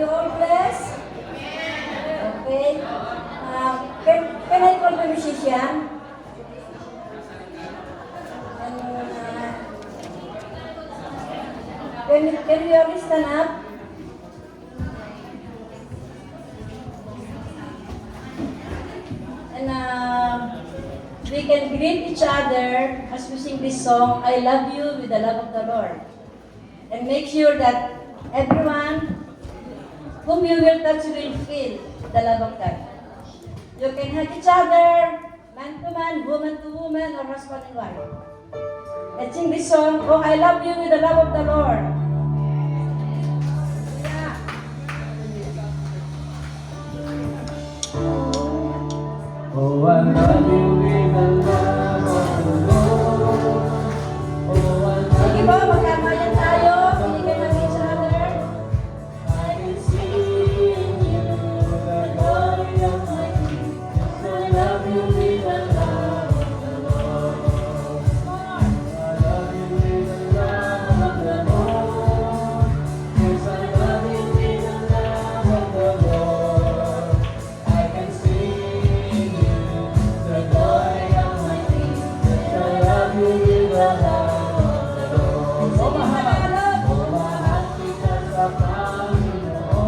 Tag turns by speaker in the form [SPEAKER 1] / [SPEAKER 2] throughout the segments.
[SPEAKER 1] you all blessed? Okay. Can I call the musician? Can we all stand up? And we can greet each other as we sing this song, I love you with the love of the Lord. And make sure that everyone whom you will touch will feel the love of God. You can hug each other, man to man, woman to woman, or husband and wife. And sing this song, oh, I love you with the love of the Lord. Yeah.
[SPEAKER 2] Oh, I love you with the love of the Lord. Oh, I love
[SPEAKER 1] Sige po, magkamayan tayo. Binigay ng each other.
[SPEAKER 2] I can see in you the glory of my King. Yes, I love you with the love of the Lord. I love you with the love of the Lord. Yes, I love you with the love of the Lord. I can see in you the glory of my King. Yes, I love you with the love of the Lord. Oh, mahal kita sa Panginoon.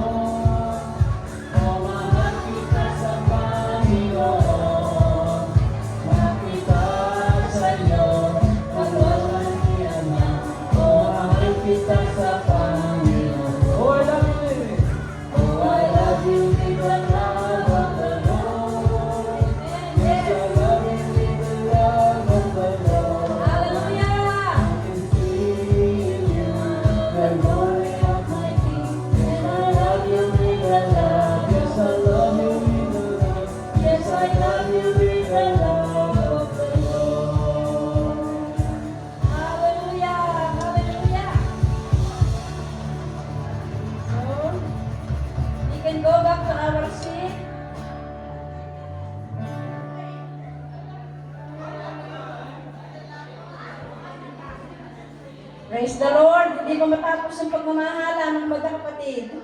[SPEAKER 2] Oh, mahal kita sa Panginoon. Makita sa iyo, kalooban ni Ama. Oh, mahal kita sa Panginoon. Oh, I love you, baby. Oh, I love you with the love of the Lord. Yes, I love you with the love of the Lord.
[SPEAKER 1] Hallelujah!
[SPEAKER 2] I can see in you the glory of my King. Yes, I love you with the love. Yes, I love you with the love. Yes, I love you with the love of the Lord.
[SPEAKER 1] Hallelujah! Hallelujah! So, we can go back to our seat. Praise the Lord! Hindi pa matapos ang pagmamahala ng magkakapatid.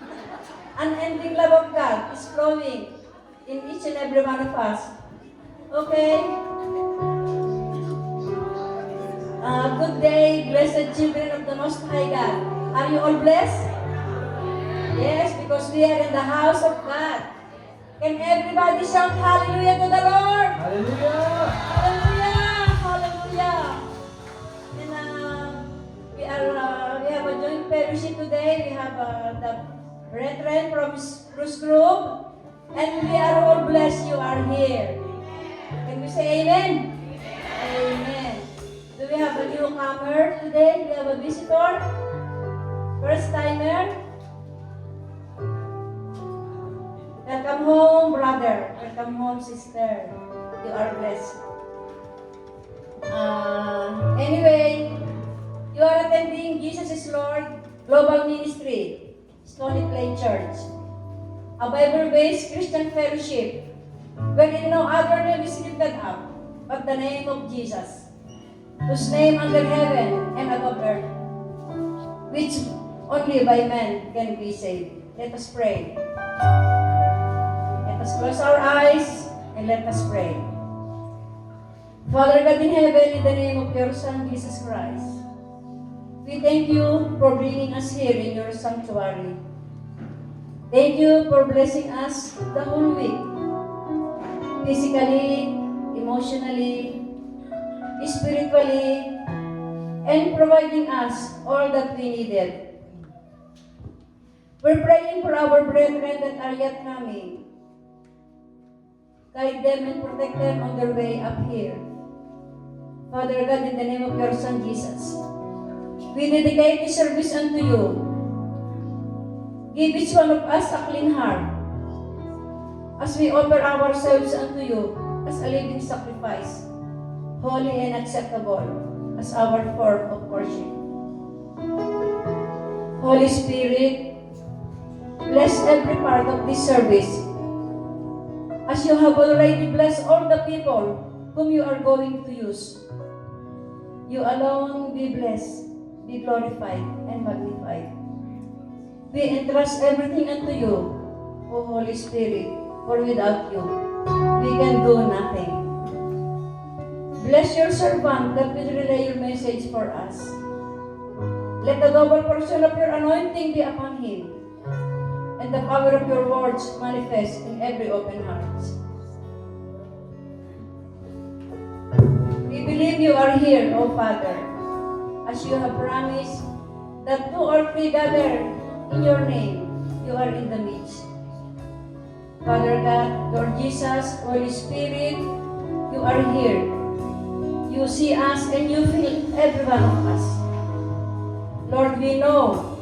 [SPEAKER 1] Unending love of God is flowing in each and every one of us. Okay? Good day, blessed children of the Most High God. Are you all blessed? Yes, because we are in the house of God. Can everybody shout hallelujah to the Lord?
[SPEAKER 2] Hallelujah!
[SPEAKER 1] Hallelujah! Hallelujah! And we have a joint fellowship today. We have the brethren from Spruce Grove. And we are all blessed you are here. Can we say amen? Amen. Do we have a newcomer today? Do we have a visitor? First timer? Welcome home, brother. Welcome home, sister. You are blessed. Anyway, you are attending Jesus is Lord Global Ministry, Stony Plain Church, a Bible-based Christian fellowship wherein no other name is lifted up but the name of Jesus, whose name under heaven and above earth, which only by man can be saved. Let us pray. Let us close our eyes and let us pray. Father God in heaven, in the name of your Son, Jesus Christ, we thank you for bringing us here in your sanctuary. Thank you for blessing us the whole week, physically, emotionally, spiritually, and providing us all that we needed. We're praying for our brethren that are yet coming. Guide them and protect them on their way up here. Father God, in the name of your Son Jesus, we dedicate this service unto you. Give each one of us a clean heart as we offer ourselves unto you as a living sacrifice, holy and acceptable as our form of worship. Holy Spirit, bless every part of this service as you have already blessed all the people whom you are going to use. You alone be blessed, be glorified, and magnified. We entrust everything unto you, O Holy Spirit, for without you, we can do nothing. Bless your servant that will relay your message for us. Let the double portion of your anointing be upon him, and the power of your words manifest in every open heart. We believe you are here, O Father, as you have promised that 2 or 3 gather in your name, you are in the midst. Father God, Lord Jesus, Holy Spirit, you are here. You see us and you feel every one of us. Lord, we know,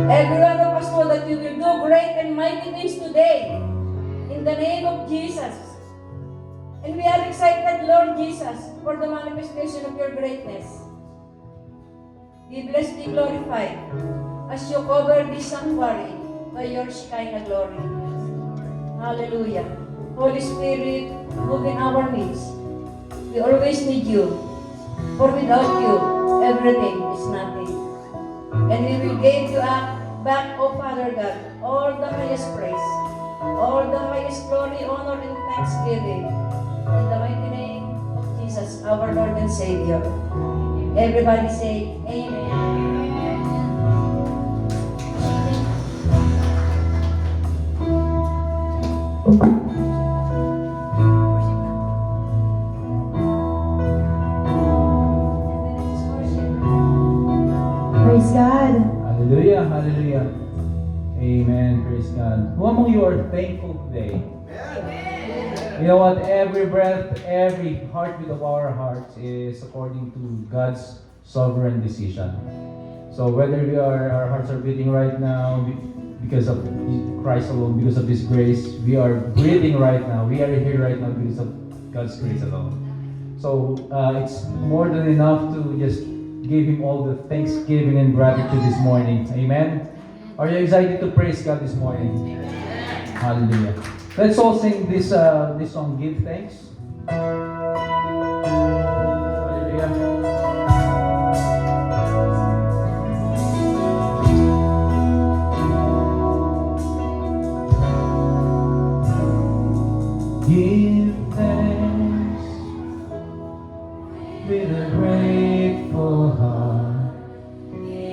[SPEAKER 1] every one of us know that you will do great and mighty things today in the name of Jesus. And we are excited, Lord Jesus, for the manifestation of your greatness. Be blessed, be glorified, as you cover this sanctuary by your Shekinah glory. Hallelujah. Holy Spirit, move in our midst. We always need you, for without you, everything is nothing. And we will give you back, O Father God, all the highest praise, all the highest glory, honor, and thanksgiving. In the mighty name of Jesus, our Lord and Savior. Everybody say, Amen.
[SPEAKER 2] Praise God.
[SPEAKER 3] Hallelujah, hallelujah. Amen, praise God. Who among you are thankful today? You know what? Every breath, every heartbeat of our hearts is according to God's sovereign decision. So whether our hearts are beating right now because of Christ alone, because of His grace, we are breathing right now. We are here right now because of God's grace alone. So it's more than enough to just give Him all the thanksgiving and gratitude this morning. Amen. Are you excited to praise God this morning? Amen. Hallelujah. Let's all sing this song, Give Thanks. Hallelujah. Give thanks with a grateful heart.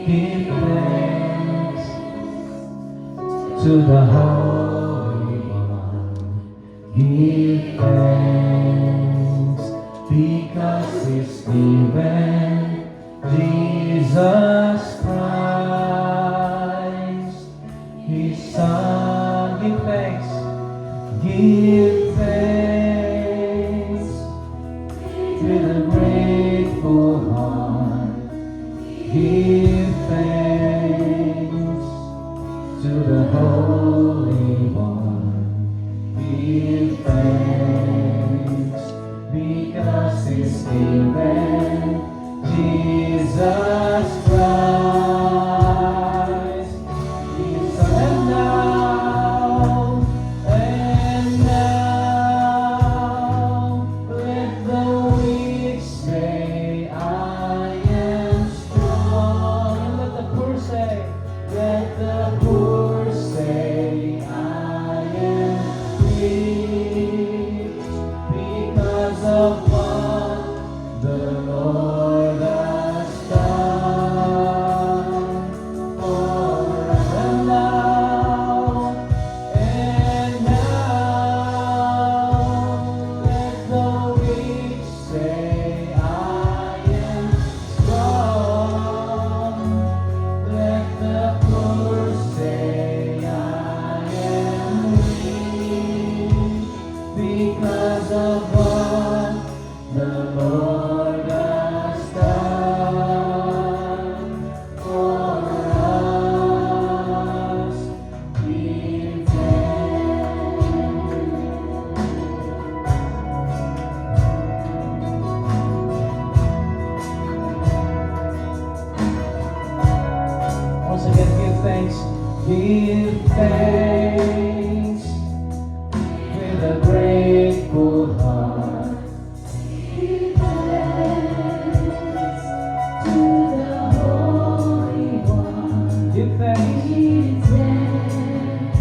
[SPEAKER 3] Give thanks to the Holy One. Give thanks because He's given Jesus Christ, His Son. Give thanks. Give thanks with a grateful heart. Give thanks to the Holy One. Give thanks because He's given Jesus Christ, His Son. And now, let the weak say, I am strong. And let the poor say, I am rich because of what the Lord has done.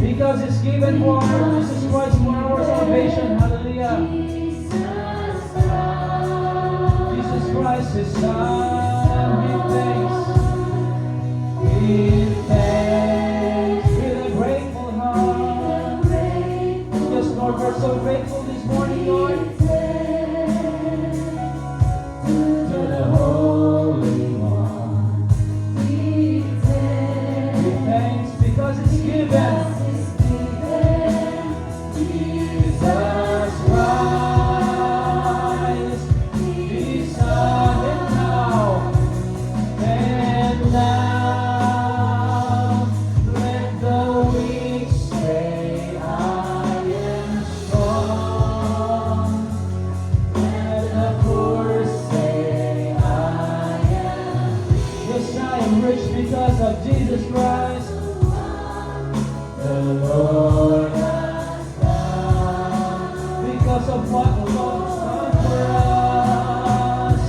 [SPEAKER 3] Because it's given for Jesus Christ for our salvation. Hallelujah. Jesus Christ, His Son. Give thanks. Give thanks with a grateful heart. Yes, Lord, we're so grateful this morning, Lord. To the Holy One. Give thanks because it's given. Jesus Christ, His Son, and now, let the weak say, I am strong. Let the poor say, I am. Yes, I am rich because of Jesus Christ. The Lord has done because of what the Lord's done for us.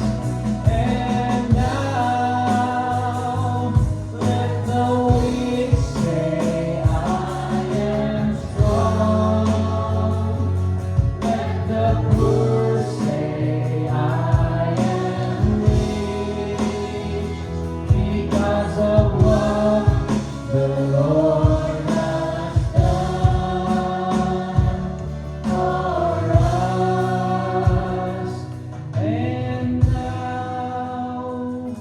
[SPEAKER 3] And now let the weak say, I am strong. Let the poor say, I am rich because of what the Lord has done for us. And now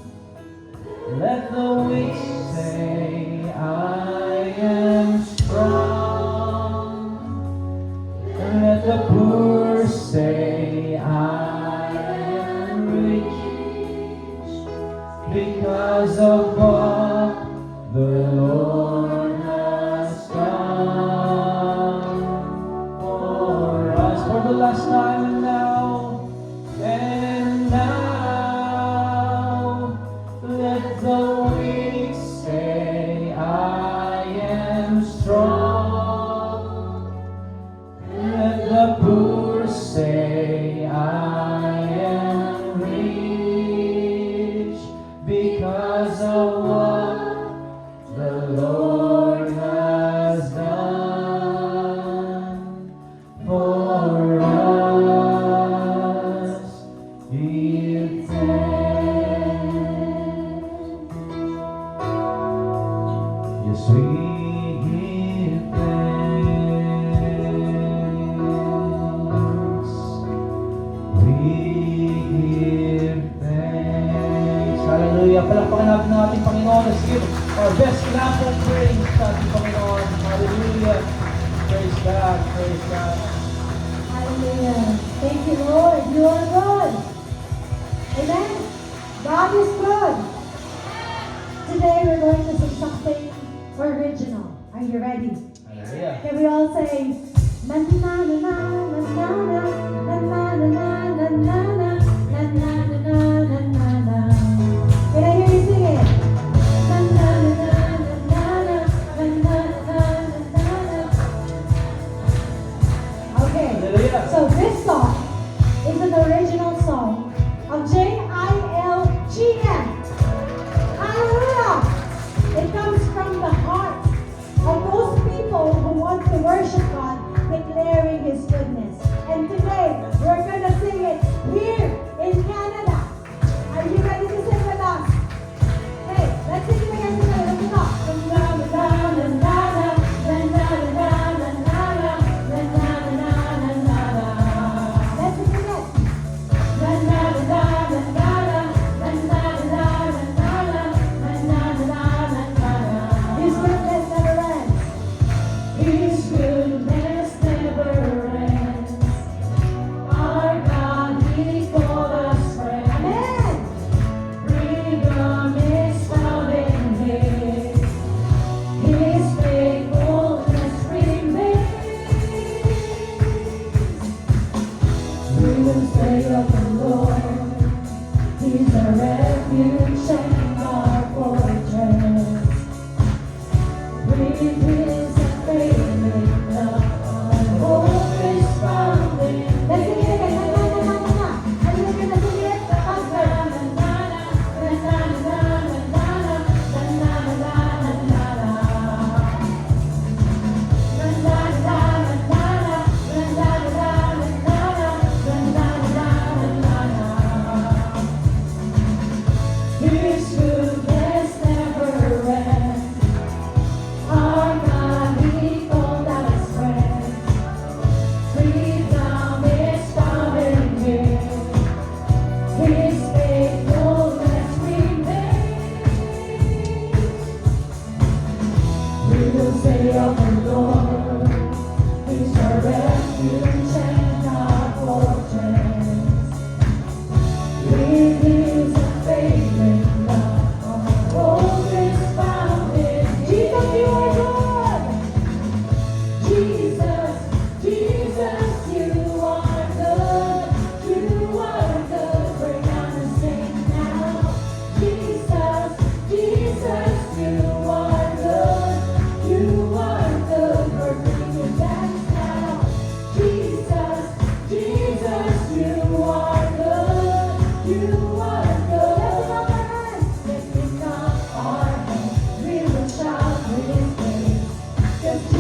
[SPEAKER 3] let the weak say, I am strong. Let the poor say, I am rich because of what the Lord has done for us. For the last time and now, let the weak say, I am strong. Let the poor say, I am rich because of what the Lord has done for us. Give thanks. Yes, we give thanks. We give thanks. Hallelujah. Palakpakan natin ng ating Panginoon. Let's give our best clap of praise sa ating Panginoon. Hallelujah. Praise God. Praise God.
[SPEAKER 2] Hallelujah. Thank you, Lord. You are good. Amen. God is good. Today we're going to sing something original. Are you ready?
[SPEAKER 3] Hallelujah.
[SPEAKER 2] Can we all say, na na na na na na na na na na na na na na na na na na na. Can I hear you sing it? Na na na na na na na na na na na. Okay.
[SPEAKER 3] Hallelujah.
[SPEAKER 2] So this song is an original song of JILGM. Hallelujah! It comes from the heart of those people who want to worship God, declaring His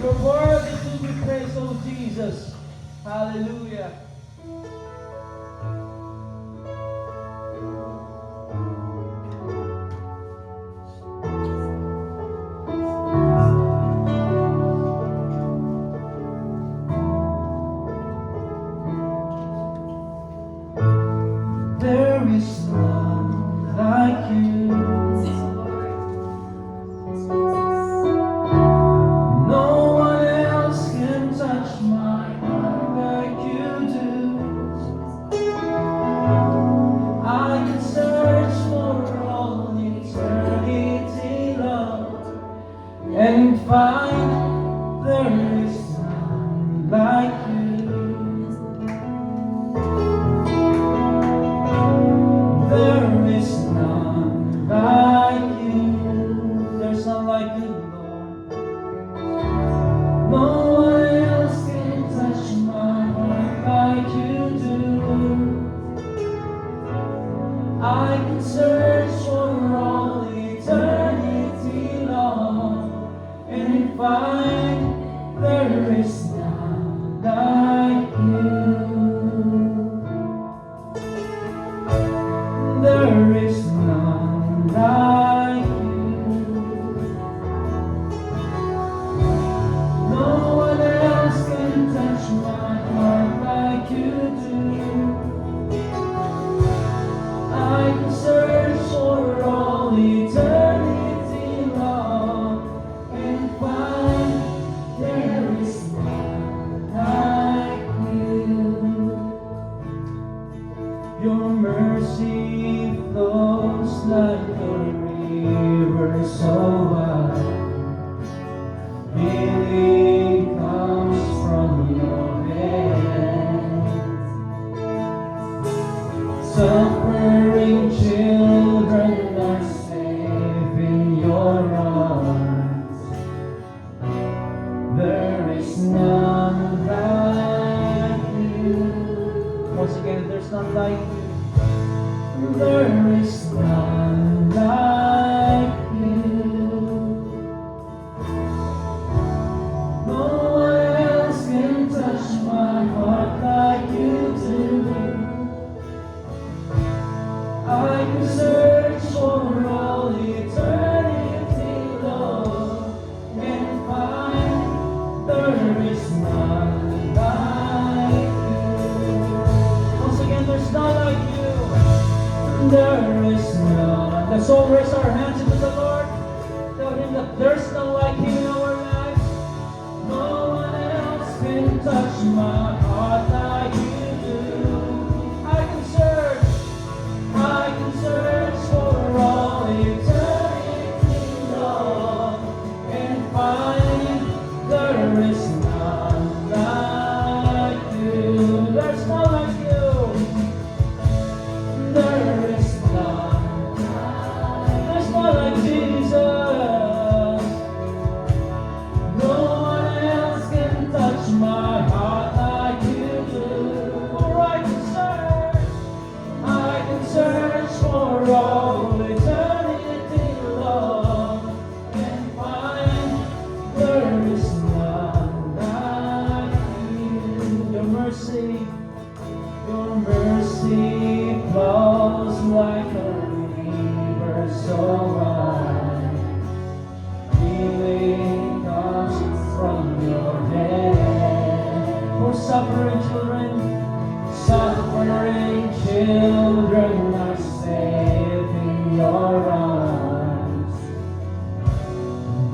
[SPEAKER 3] You're worthy to be praised, oh Jesus. Hallelujah. There is none like you. No one else can touch my heart like you do. I can search for all eternity, Lord, and find there is none like you. There is none like you. There's none like you, Lord. No one else can touch my heart like you do. I can search for all eternity long and find there is none like you. There is none like you. No one else can touch my heart like you do. I can search for all eternity long and find there is none like you. Your mercy flows like a river so wide. Healing comes from your hands. Suffering children are safe in your arms. There is none like you. Once again, there's none like you. There is none like you. No one else can touch my heart like you do. I can search for all eternity, Lord, and find there is none like you. Once again, there's none like you. There is none. Let's all raise our hands to the Lord. Tell Him that there's none like Him in our lives. No one else can touch my heart like you do. I can search for all eternity, Lord, and find there is none like you. There's none like you. There is none. There's none like Jesus. No one else can touch my heart like you do. For I can search for all eternity long and find there is none like you. Your mercy flows like a river so wide. Healing comes from your hand. For suffering children are safe in your arms.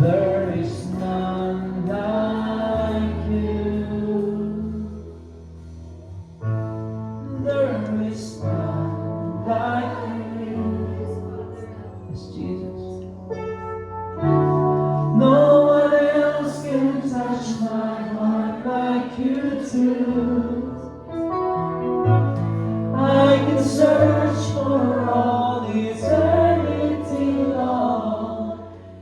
[SPEAKER 3] There is none like you. There is none like you. Yes, Jesus. No one else can touch my heart like you do. I can search for all eternity long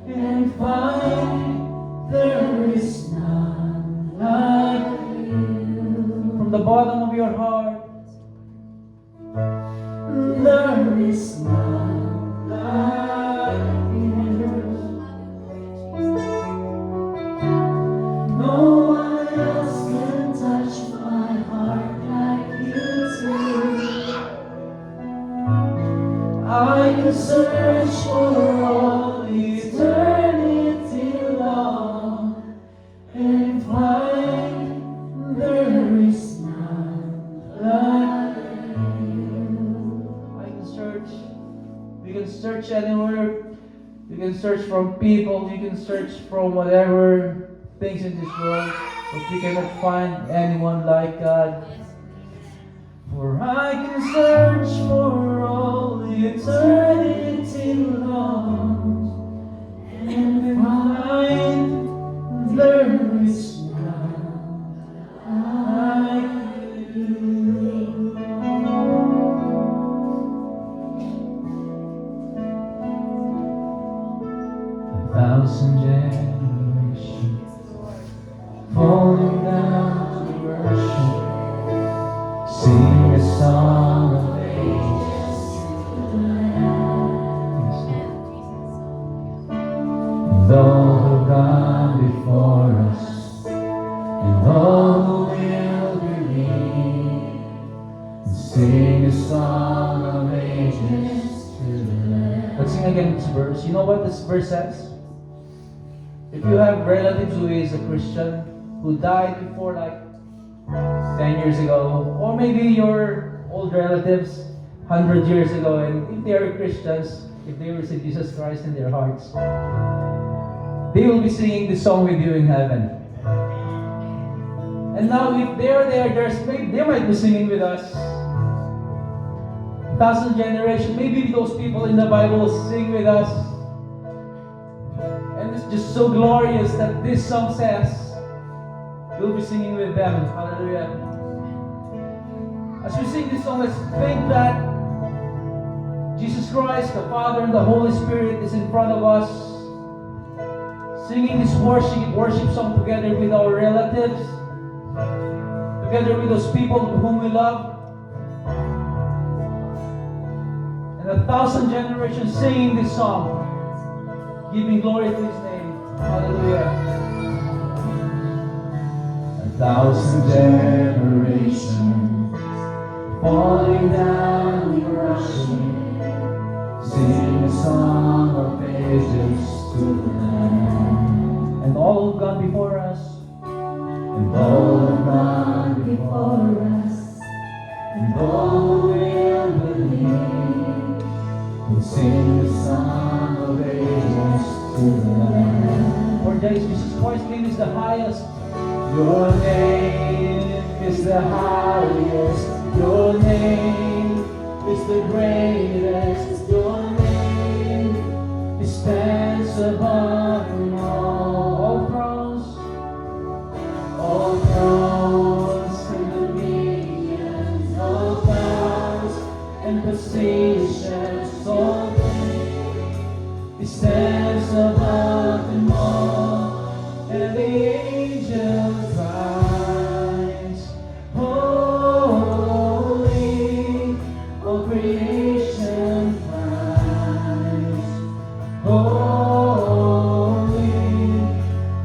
[SPEAKER 3] and find there is none like you. From the bottom of your heart, there is none like you. will search for all eternity long and find there is none like you. I can search. We can search anywhere. You can search from people. You can search from whatever things in this world, but we cannot find anyone like God. For I can search for all eternity long and find there is none like you. A thousand generations falling down to worship. Sing a song of ages to the Lamb. And all who have gone before us, and all who will believe, and sing a song of ages to the Lamb. Let's sing again this verse. You know what this verse says? If you have relatives who is a Christian, who died before like 10 years ago, or maybe your old relatives 100 years ago, and if they are Christians, if they receive Jesus Christ in their hearts, they will be singing this song with you in heaven. And now if they are there, they might be singing with us. 1,000 generations, maybe those people in the Bible sing with us. And it's just so glorious that this song says, we'll be singing with them. Hallelujah. As we sing this song, let's think that Jesus Christ, the Father, and the Holy Spirit is in front of us, singing this worship song together with our relatives, together with those people whom we love, and 1,000 generations singing this song, giving glory to His name. Hallelujah. 1,000 generations falling down in worship, sing a song of ages to the Lamb. And all who've gone before us, and all who've gone before us, and all who will believe, will sing the song of ages to the Lamb. For there is Jesus Christ's name is the highest. Your name is the highest. Your name is the greatest. Your name stands above them all thrones and dominions, all powers and positions, all things. He stands above them all, and the angels cries, holy, all creation cries, holy,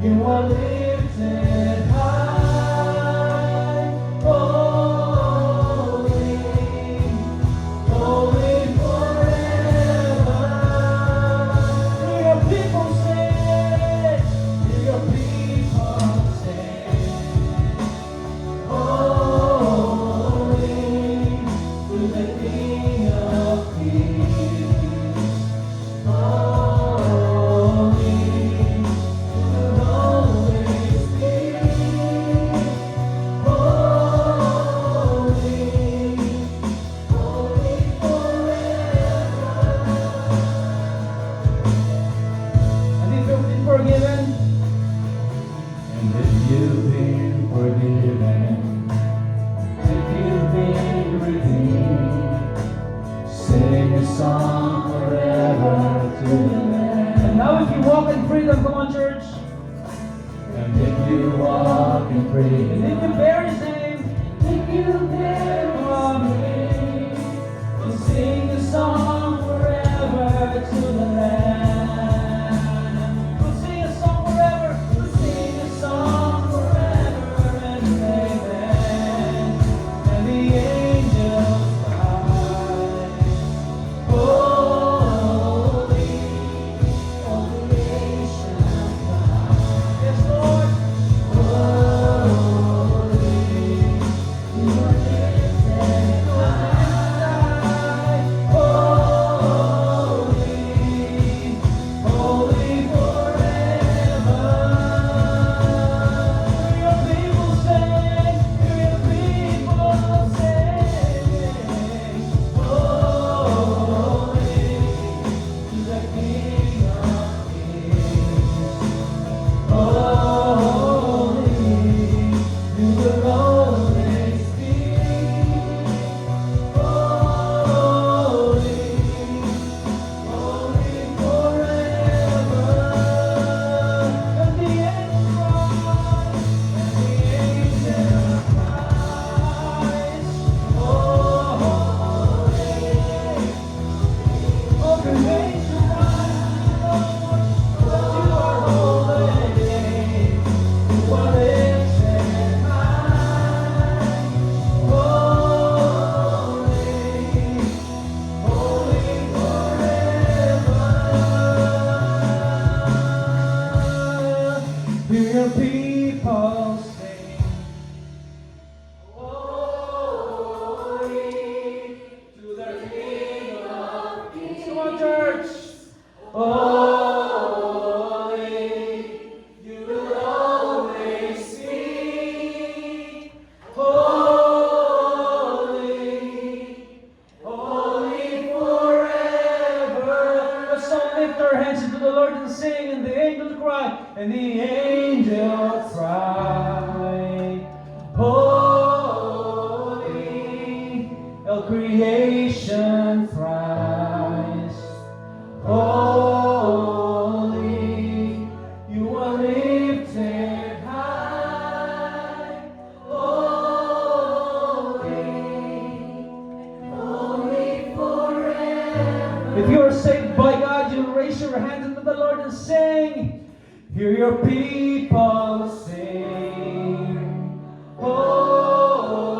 [SPEAKER 3] you are lifted high, holy, holy forever. Hear your people sing it, hear your people sing, holy, to the King of Kings, holy, will always be, holy, holy forever. And if you've been forgiven, and if you've been forgiven, if you've been redeemed, sing a song forever to the Lamb. And now if you walk in freedom, come on church. And if you walk in freedom, and if you bear His name, if you bear His name, we'll sing the song forever to the Lamb. We'll sing a song forever. We'll sing a song forever and amen. And the angels cry, holy, Hear your people sing. Holy to the King of Kings. Come on, church. Holy, you will always be. Holy forever. Let's all lift our hands into the Lord and sing, and the angels cry, and the angels cry, holy, all creation cries, holy, you are lifted high, holy forever. If you are saved by God, you raise your hands unto the Lord and sing. Hear your people sing. Holy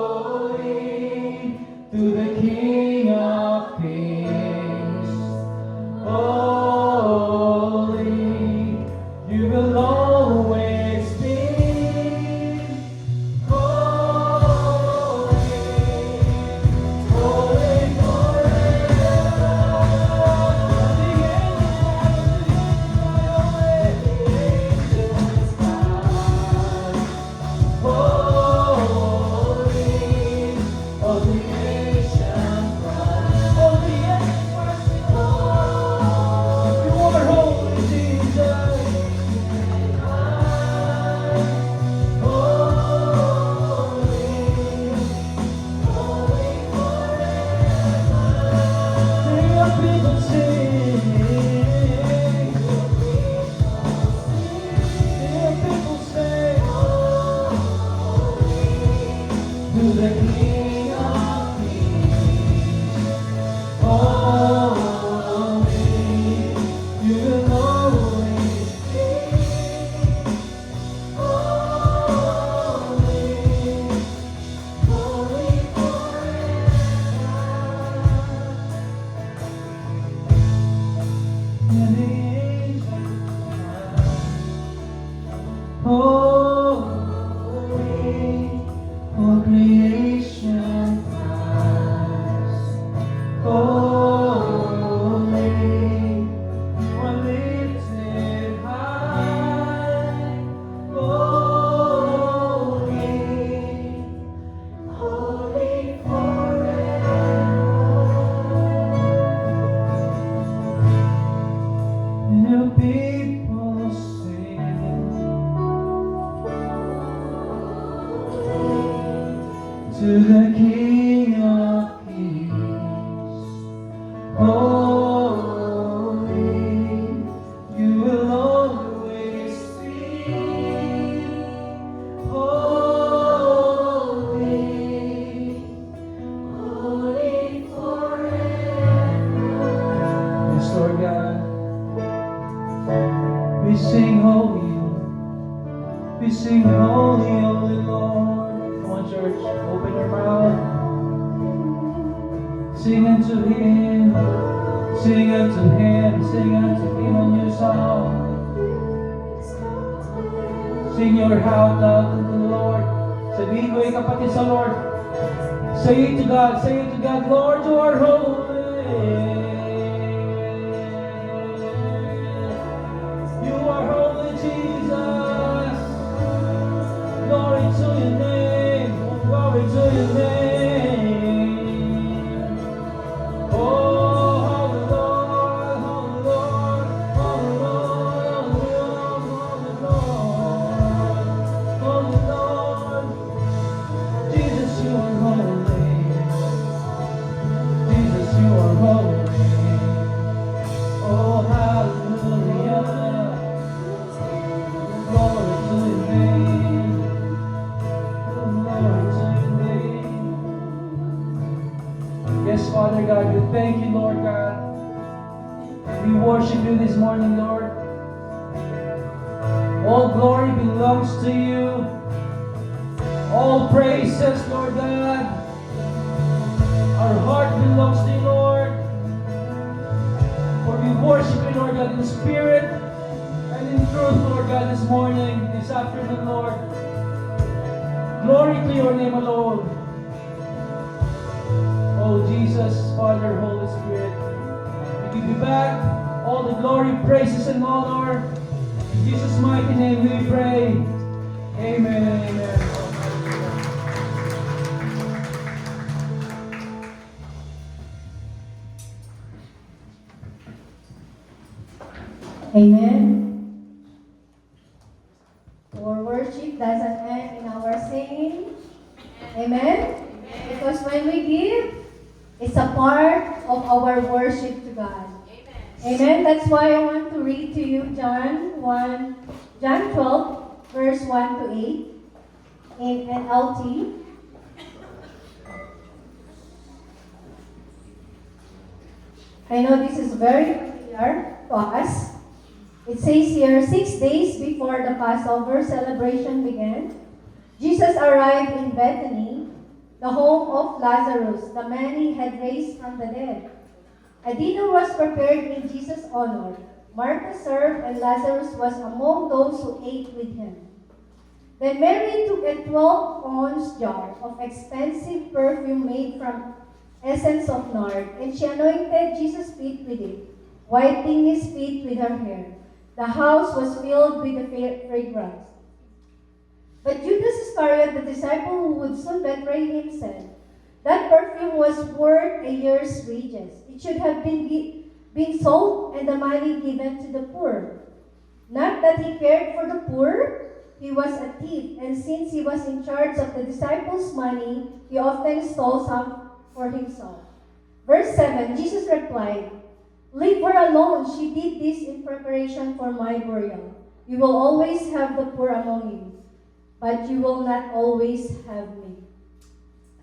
[SPEAKER 3] to the King of Kings. Holy, you will always be. Holy, holy forever. The angels cry, holy, all creation cries, all the angels cry, you are holy, Jesus. Sing your people sing. Sing your people sing. To the King of Kings. Holy, you will always be. Holy, holy forever. And the angels cry, holy, all creation cries, holy, you are lifted high, holy, holy forever. And the people sing to the King of Kings. Holy, you will always be. Holy, holy forever. Yes, Lord God. We sing holy. We sing holy, holy Lord. Come on, church. Open your mouth. Sing unto Him. Sing unto Him. Sing unto Him a new song. Sing your heart out unto the Lord. Sabihin ko yung kapatid sa Lord. Say it to God. Say it to God. Lord, you are holy. You are holy, Jesus. Glory to your name. Glory to your name. Oh, holy Lord, holy Lord, holy Lord, holy Lord, holy Lord. Jesus, you are holy. Jesus, you are holy. Oh, hallelujah. Glory to your name. Glory to your name. Yes, Father God, we thank you, Lord God. We worship you this morning, Lord. All glory belongs to you. All praises, Lord God. Our heart belongs to you, Lord. For we worship you, Lord God, in spirit And in truth, Lord God, this morning, this afternoon, Lord, glory to your name alone. Oh Jesus, Father, Holy Spirit, we give you back all the glory, praises, and honor. In Jesus' mighty name we pray. Amen and amen.
[SPEAKER 2] Amen. Our worship doesn't end in our singing. Amen. Because when we give, it's a part of our worship to God. Amen. That's why I want to read to you John 12, verse 1 to 8 in NLT. I know this is very clear to us. It says here, 6 days before the Passover celebration began, Jesus arrived in Bethany, the home of Lazarus, the man he had raised from the dead. A dinner was prepared in Jesus' honor. Martha served, and Lazarus was among those who ate with him. Then Mary took a 12-ounce jar of expensive perfume made from essence of nard, and she anointed Jesus' feet with it, wiping his feet with her hair. The house was filled with the fragrance. But Judas Iscariot, the disciple who would soon betray him, said, "That perfume was worth a year's wages. It should have been sold and the money given to the poor." Not that he cared for the poor, he was a thief, and since he was in charge of the disciples' money, he often stole some for himself. Verse 7, Jesus replied, "Leave her alone. She did this in preparation for my burial. You will always have the poor among you, but you will not always have me."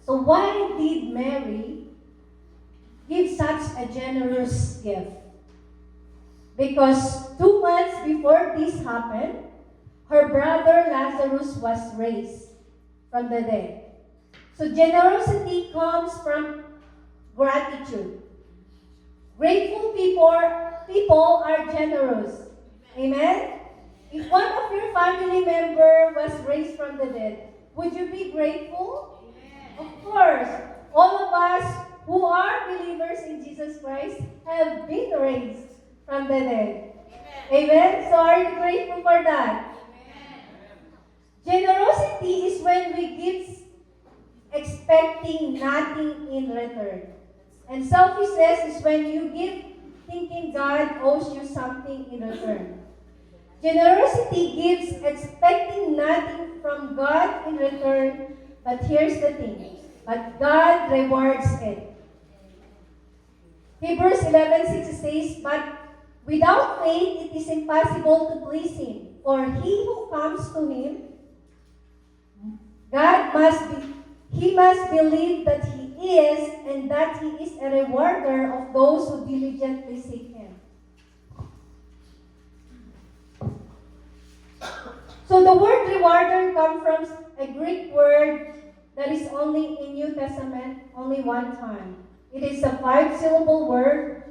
[SPEAKER 2] So why did Mary give such a generous gift? Because 2 months before this happened, her brother Lazarus was raised from the dead. So generosity comes from gratitude. Grateful people are generous. Amen? If one of your family member was raised from the dead, would you be grateful? Of course. All of us who are believers in Jesus Christ have been raised from the dead. Amen? So are you grateful for that? Generosity is when we give expecting nothing in return. And selfishness is when you give thinking God owes you something in return. Generosity gives expecting nothing from God in return, but here's the thing, but God rewards it. Hebrews 11:6 says, "But without faith it is impossible to please Him. For he who comes to Him, he must believe that He is, and that He is a rewarder of those who diligently seek Him." So the word rewarder comes from a Greek word that is only in New Testament only one time. It is a 5-syllable word,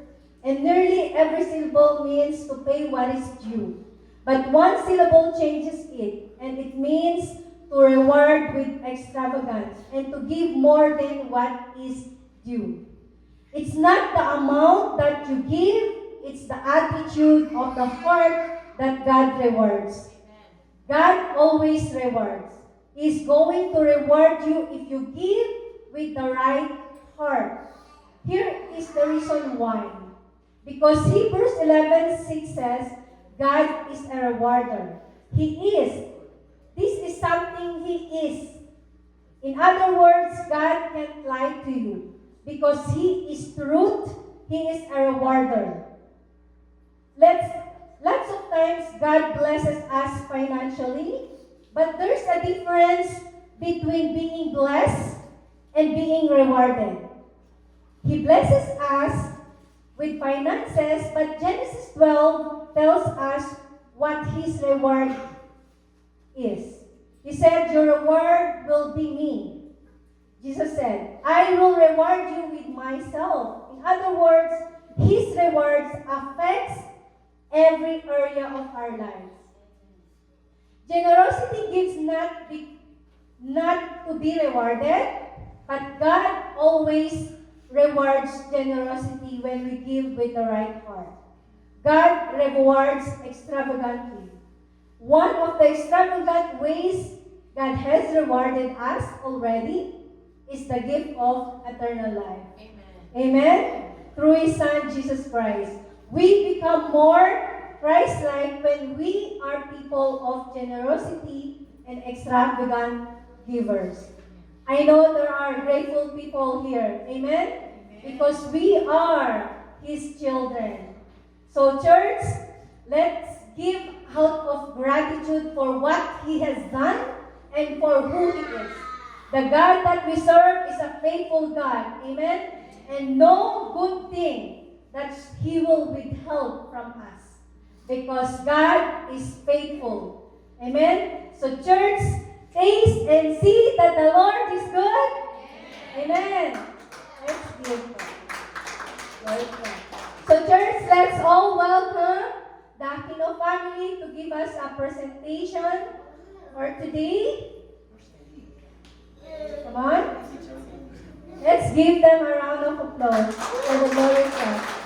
[SPEAKER 2] and nearly every syllable means to pay what is due. But one syllable changes it, and it means to reward with extravagance and to give more than what is due. It's not the amount that you give, it's the attitude of the heart that God rewards. God always rewards. He's going to reward you if you give with the right heart. Here is the reason why. Because Hebrews 11:6 says, God is a rewarder. He is. This is something He is. In other words, God can't lie to you. Because He is truth, He is a rewarder. Lots of times, God blesses us financially, but there's a difference between being blessed and being rewarded. He blesses us with finances, but Genesis 12 tells us what His reward is. He said, "Your reward will be me." Jesus said, "I will reward you with myself." In other words, His rewards affects every area of our lives. Generosity gives not to be rewarded, but God always rewards generosity when we give with the right heart. God rewards extravagantly. One of the extravagant ways God has rewarded us already is the gift of eternal life. Amen? Through His Son, Jesus Christ. We become more Christ-like when we are people of generosity and extravagant givers. I know there are grateful people here. Amen? Because we are His children. So church, let's give out of gratitude for what He has done and for who He is. The God that we serve is a faithful God. Amen? And no good thing that He will withhold from us. Because God is faithful. Amen? So church, taste and see that the Lord is good. Amen. Let's give God. Glory to God. So church, let's all welcome the Aquino family to give us a presentation for today. Come on. Let's give them a round of applause for the glory of God.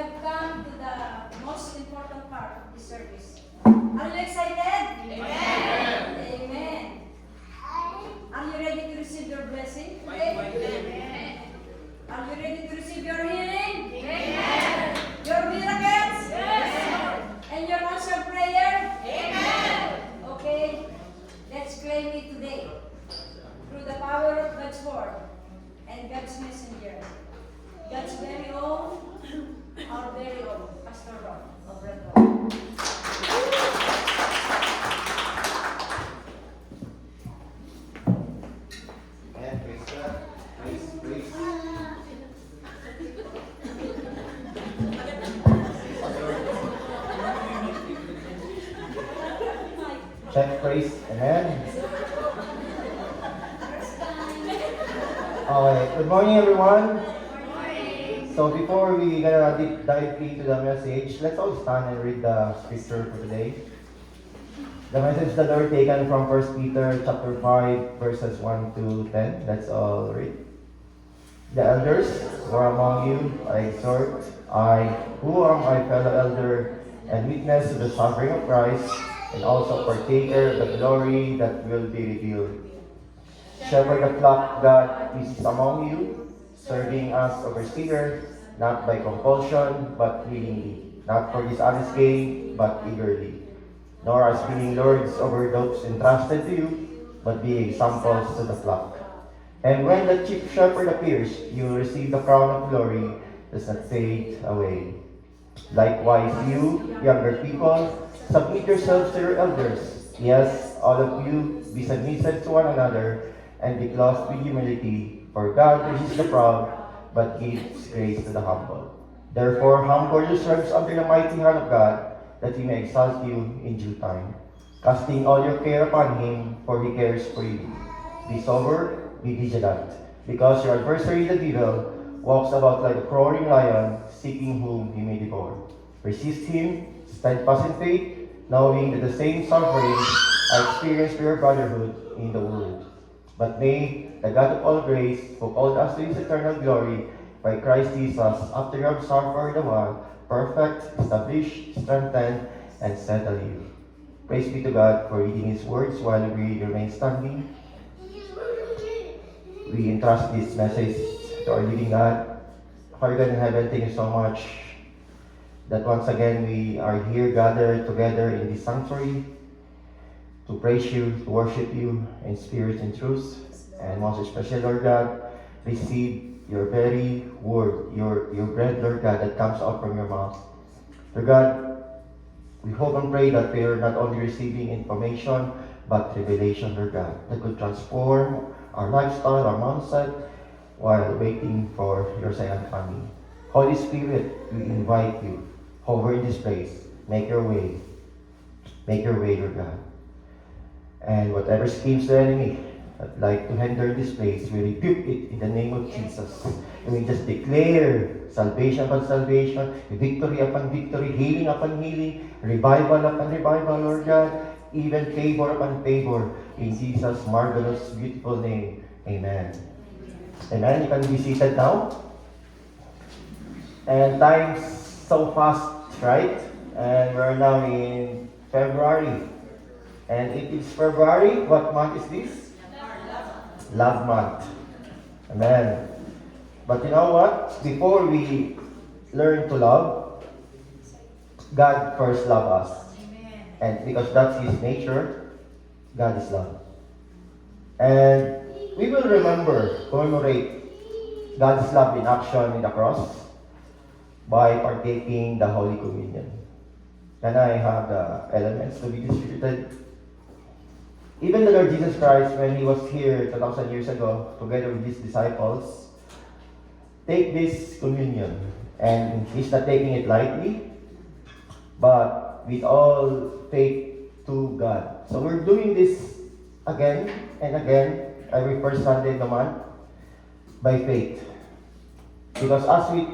[SPEAKER 1] have come to the most important part of this service. Are you excited? Amen. Amen. Are you ready to receive your blessing today? Amen. Are you ready to receive your healing? Amen. Your miracles? Yes. And your answered prayer? Amen. Okay, let's claim it today through the power of God's word and God's messenger. God's very own, our very own, Pastor Ron of Red Rock.
[SPEAKER 4] And praise God. Praise. Check, praise. Amen. Okay, good morning everyone. So before we gonna deep dive into the message, let's all stand and read the scripture for today. The message of the Lord taken from 1 Peter chapter 5 verses 1 to 10. Let's all read. The elders who are among you, I exhort, I, who am a fellow elder and witness to the suffering of Christ, and also partaker of the glory that will be revealed. Shepherd the flock God is among you, serving as overseer, not by compulsion, but willingly, not for dishonest gain, but eagerly, nor as being lords over those entrusted to you, but being examples to the flock. And when the chief shepherd appears, you will receive the crown of glory that does not fade away. Likewise, you, younger people, submit yourselves to your elders. Yes, all of you, be submissive to one another, and be clothed with humility, for God resists the proud, but gives grace to the humble. Therefore, humble yourselves under the mighty hand of God, that He may exalt you in due time, casting all your care upon Him, for He cares for you. Be sober, be vigilant, because your adversary the devil walks about like a roaring lion, seeking whom he may devour. Resist him, steadfast in faith, knowing that the same sufferings are experienced for your brotherhood in the world. But may the God of all grace, who called us to His eternal glory by Christ Jesus, after you have suffered a while, perfect, establish, strengthen, and settle you. Praise be to God for reading His words while we remain standing. We entrust this message to our living God. Father God in heaven, thank you so much that once again we are here gathered together in this sanctuary to praise you, to worship you in spirit and truth. And most especially, Lord God, receive your very word, your bread, Lord God, that comes out from your mouth. Lord God, we hope and pray that we are not only receiving information, but revelation, Lord God, that could transform our lifestyle, our mindset, while waiting for your second coming. Holy Spirit, we invite you, hover in this place, make your way, Lord God. And whatever schemes the enemy would like to hinder this place, we rebuke it in the name of Jesus. And we just declare salvation upon salvation, victory upon victory, healing upon healing, revival upon revival, Lord God, even favor upon favor, in Jesus' marvelous, beautiful name. Amen. Amen. You can be seated now. And time's so fast, right? And we're now in February. And it is February. What month is this? Love month. Amen. But you know what? Before we learn to love, God first loved us. And because that's His nature, God is love. And we will commemorate God's love in action in the cross by partaking the Holy Communion. Can I have the elements to be distributed? Even the Lord Jesus Christ, when He was here 2,000 years ago, together with His disciples, take this communion. And He's not taking it lightly, but with all faith to God. So we're doing this again and again, every first Sunday of the month, by faith. Because as we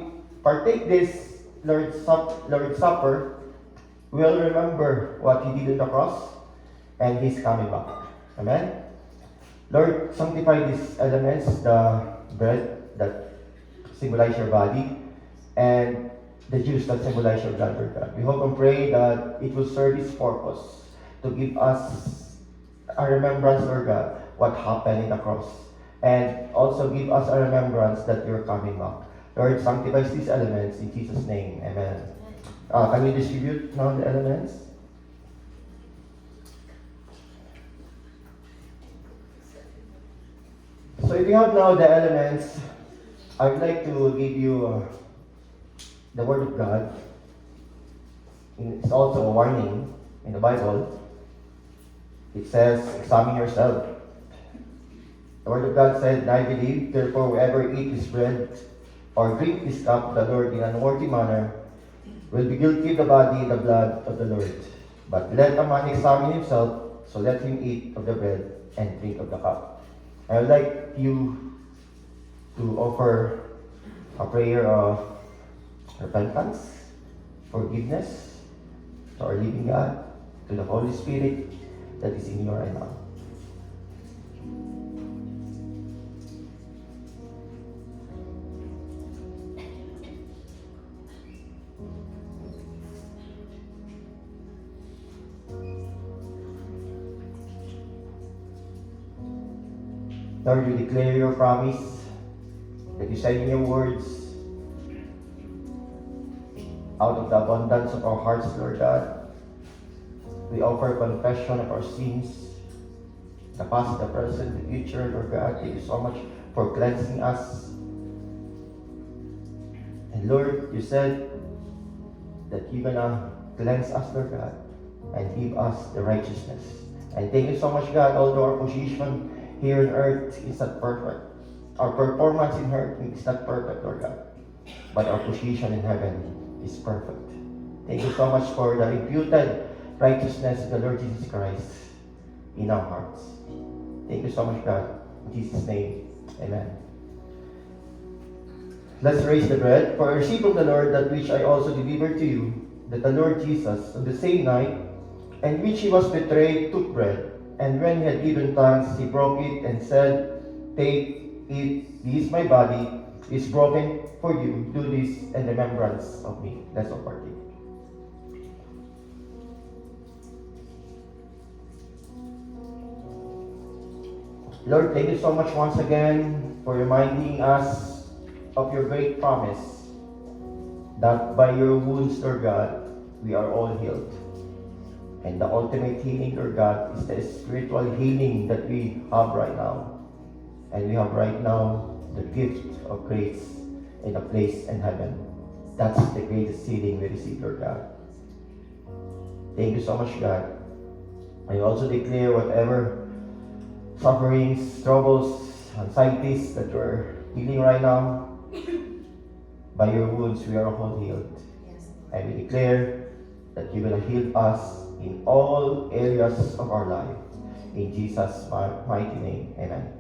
[SPEAKER 4] partake this Lord's Supper, we'll remember what He did on the cross, and He's coming back. Amen? Lord, sanctify these elements, the bread that symbolize your body, and the juice that symbolize your blood, Lord God. We hope and pray that it will serve its purpose to give us a remembrance, Lord God, what happened in the cross. And also give us a remembrance that you're coming back. Lord, sanctify these elements in Jesus' name. Amen. Can we distribute now the elements? So if you have now the elements, I would like to give you the Word of God. It's also a warning in the Bible. It says, examine yourself. The Word of God said, I believe, therefore whoever eat this bread or drink this cup of the Lord in an unworthy manner will be guilty of the body and the blood of the Lord. But let a man examine himself, so let him eat of the bread and drink of the cup. I would like you to offer a prayer of repentance, forgiveness to our living God, to the Holy Spirit that is in you right now. Lord, you declare your promise that you said in your words, out of the abundance of our hearts, Lord God, we offer confession of our sins, the past, the present, the future, Lord God. Thank you so much for cleansing us. And Lord, you said that you're gonna cleanse us, Lord God, and give us the righteousness. And thank you so much, God, although our position here on earth is not perfect. Our performance in earth is not perfect, Lord God. But our position in heaven is perfect. Thank you so much for the imputed righteousness of the Lord Jesus Christ in our hearts. Thank you so much, God. In Jesus' name, amen. Let's raise the bread. For I received from the Lord that which I also delivered to you, that the Lord Jesus, on the same night, in which he was betrayed, took bread. And when he had given thanks, he broke it and said, take, eat, this is my body, is broken for you. Do this in remembrance of me. Let's all partake. Lord, thank you so much once again for reminding us of your great promise that by your wounds, Lord God, we are all healed. And the ultimate healing, Lord God, is the spiritual healing that we have right now. And we have right now the gift of grace in a place in heaven. That's the greatest healing we receive, Lord God. Thank you so much, God. I also declare whatever sufferings, troubles, anxieties that you're healing right now, by your wounds we are all healed. And we declare that you will heal us in all areas of our life. In Jesus' mighty name, amen.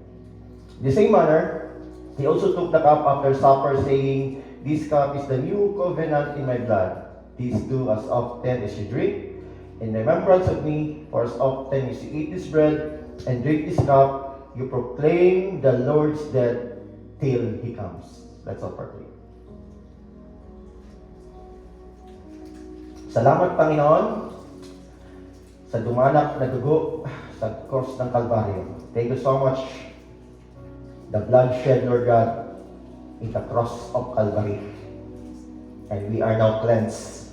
[SPEAKER 4] In the same manner, he also took the cup after supper, saying, this cup is the new covenant in my blood. This do as often as you drink, in remembrance of me. For as often as you eat this bread and drink this cup, you proclaim the Lord's death till he comes. Let's all partake. Salamat, Panginoon, sa dumanak na dugo sa cross ng Kalbaryo. Thank you so much. The blood shed, Lord God, in the cross of Calvary. And we are now cleansed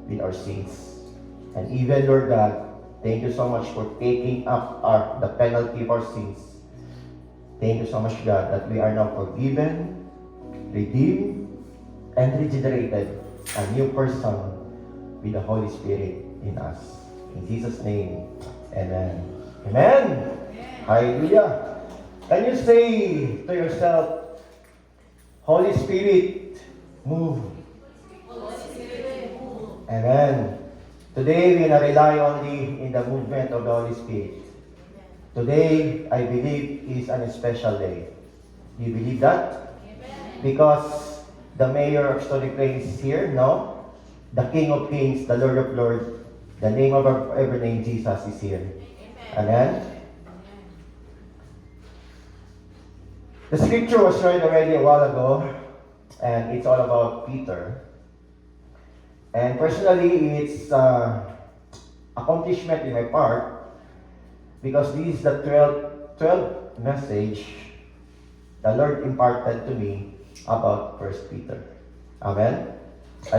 [SPEAKER 4] with our sins. And even, Lord God, thank you so much for taking up the penalty of our sins. Thank you so much, God, that we are now forgiven, redeemed, and regenerated. A new person with the Holy Spirit in us. In Jesus' name, amen. Amen. Hallelujah. Can you say to yourself, Holy Spirit, move. Amen. Today, we will rely only in the movement of the Holy Spirit. Today, I believe, is an special day. Do you believe that? Amen. Because the Mayor of Stony Plain is here, no? The King of Kings, the Lord of Lords, the name of our every name, Jesus, is here. Amen. Amen. The scripture was read already a while ago. and it's all about Peter. And personally, it's accomplishment in my part because this is the 12th message the Lord imparted to me about First Peter. Amen. I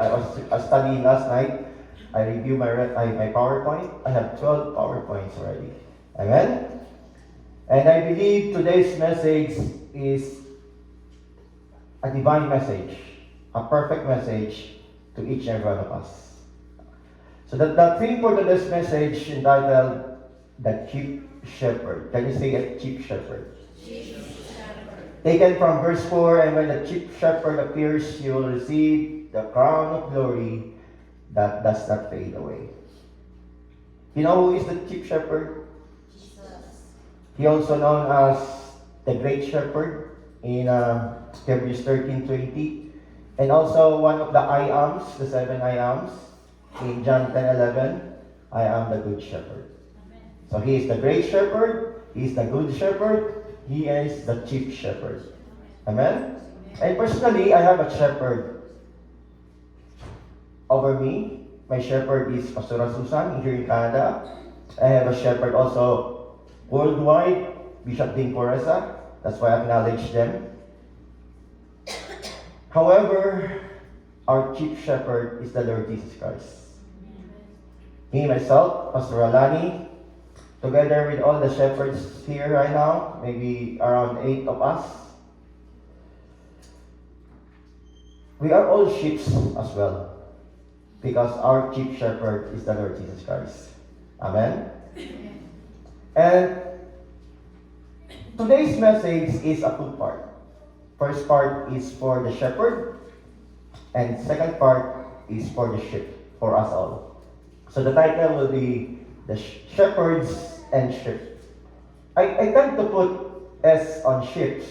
[SPEAKER 4] was studying last night. I reviewed my PowerPoint. I have 12 PowerPoints already. Amen. And I believe today's message is a divine message, a perfect message to each and every one of us. So the theme for today's message entitled The Chief Shepherd. Can you say a chief shepherd? Taken from verse 4, and when the chief shepherd appears, you will receive the crown of glory that does not fade away. You know who is the chief shepherd? He also known as the great shepherd in Hebrews 13:20, and also one of the I ams, the 7 I ams in John 10:11. I am the good shepherd. So he is the great shepherd. He is the good shepherd. He is the chief shepherd. Amen? And personally, I have a shepherd over me. My shepherd is Pastor Susan here in Canada. I have a shepherd also worldwide, Bishop Dean Coreza. That's why I acknowledge them. However, our chief shepherd is the Lord Jesus Christ. Me, myself, Pastor Alani, together with all the shepherds here right now, maybe around 8 of us, we are all sheep as well, because our chief shepherd is the Lord Jesus Christ. Amen? And today's message is a two-part. First part is for the shepherd, and second part is for the sheep, for us all. So the title will be The Shepherds and Sheep. I tend to put S on sheep,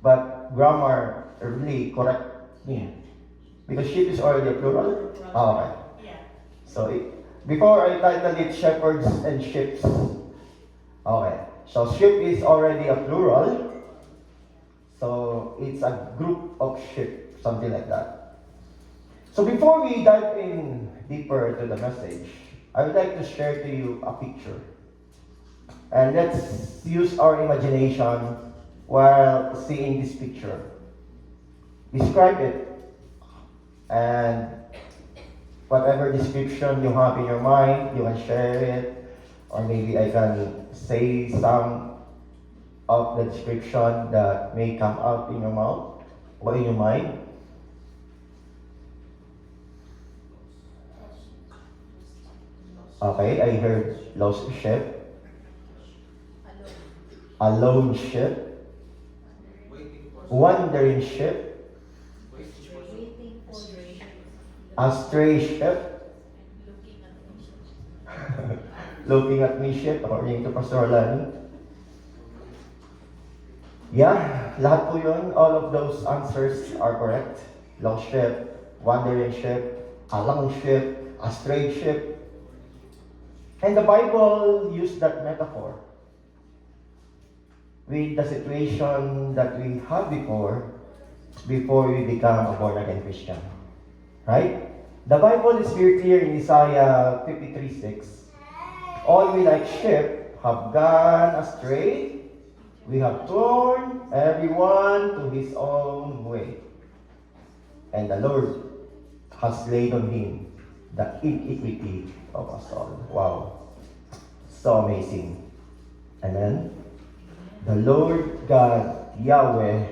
[SPEAKER 4] but grammar really correct me. Because sheep is already a plural? Oh, okay.
[SPEAKER 2] Yeah.
[SPEAKER 4] So before I title it shepherds and sheep, okay. So sheep is already a plural. So it's a group of sheep, something like that. So before we dive in deeper into the message, I would like to share to you a picture. And let's use our imagination while seeing this picture. Describe it. And whatever description you have in your mind, you can share it. Or maybe I can say some of the description that may come out in your mouth or in your mind. Okay, I heard lost sheep, alone sheep, wandering sheep, astray sheep, looking at me sheep, according to Pastor Lani. Yeah, lahat po yun, all of those answers are correct. Lost sheep, wandering sheep, alone sheep, astray sheep. And the Bible used that metaphor with the situation that we had before we become a born-again Christian. Right? The Bible is very clear in Isaiah 53:6. All we like sheep have gone astray. We have torn everyone to his own way. And the Lord has laid on him the iniquity of us all. Wow. So amazing. Amen. The Lord God, Yahweh,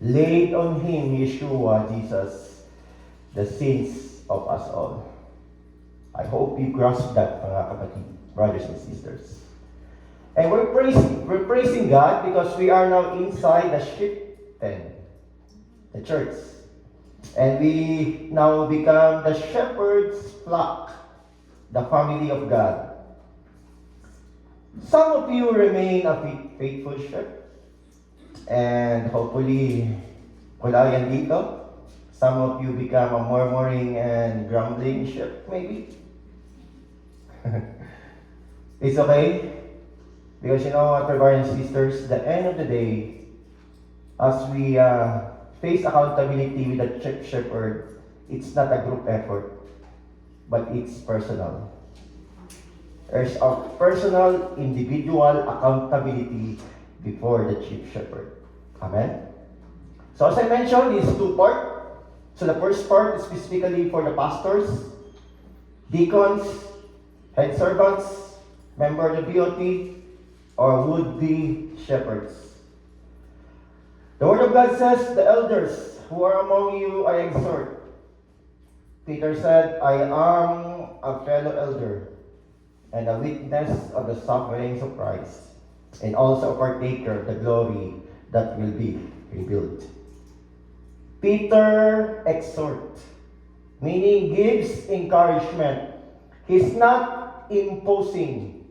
[SPEAKER 4] laid on him, Yeshua, Jesus, the sins of us all. I hope you grasp that, mga kapatid, brothers and sisters. And we're praising God because we are now inside the sheep pen, the church. And we now become the shepherd's flock, the family of God. Some of you remain a faithful sheep, and hopefully, wala yan dito. Some of you become a murmuring and grumbling sheep, maybe. It's okay, because you know what, brothers and sisters, the end of the day, as we face accountability with the shepherd, it's not a group effort, but it's personal. There's a personal, individual accountability before the chief shepherd. Amen? So as I mentioned, it's two-part. So the first part is specifically for the pastors, deacons, head servants, member of the BOT, or would-be shepherds. The Word of God says, the elders who are among you I exhort. Peter said, I am a fellow elder and a witness of the sufferings of Christ, and also a partaker of the glory that will be revealed. Peter exhort, meaning gives encouragement. He's not imposing,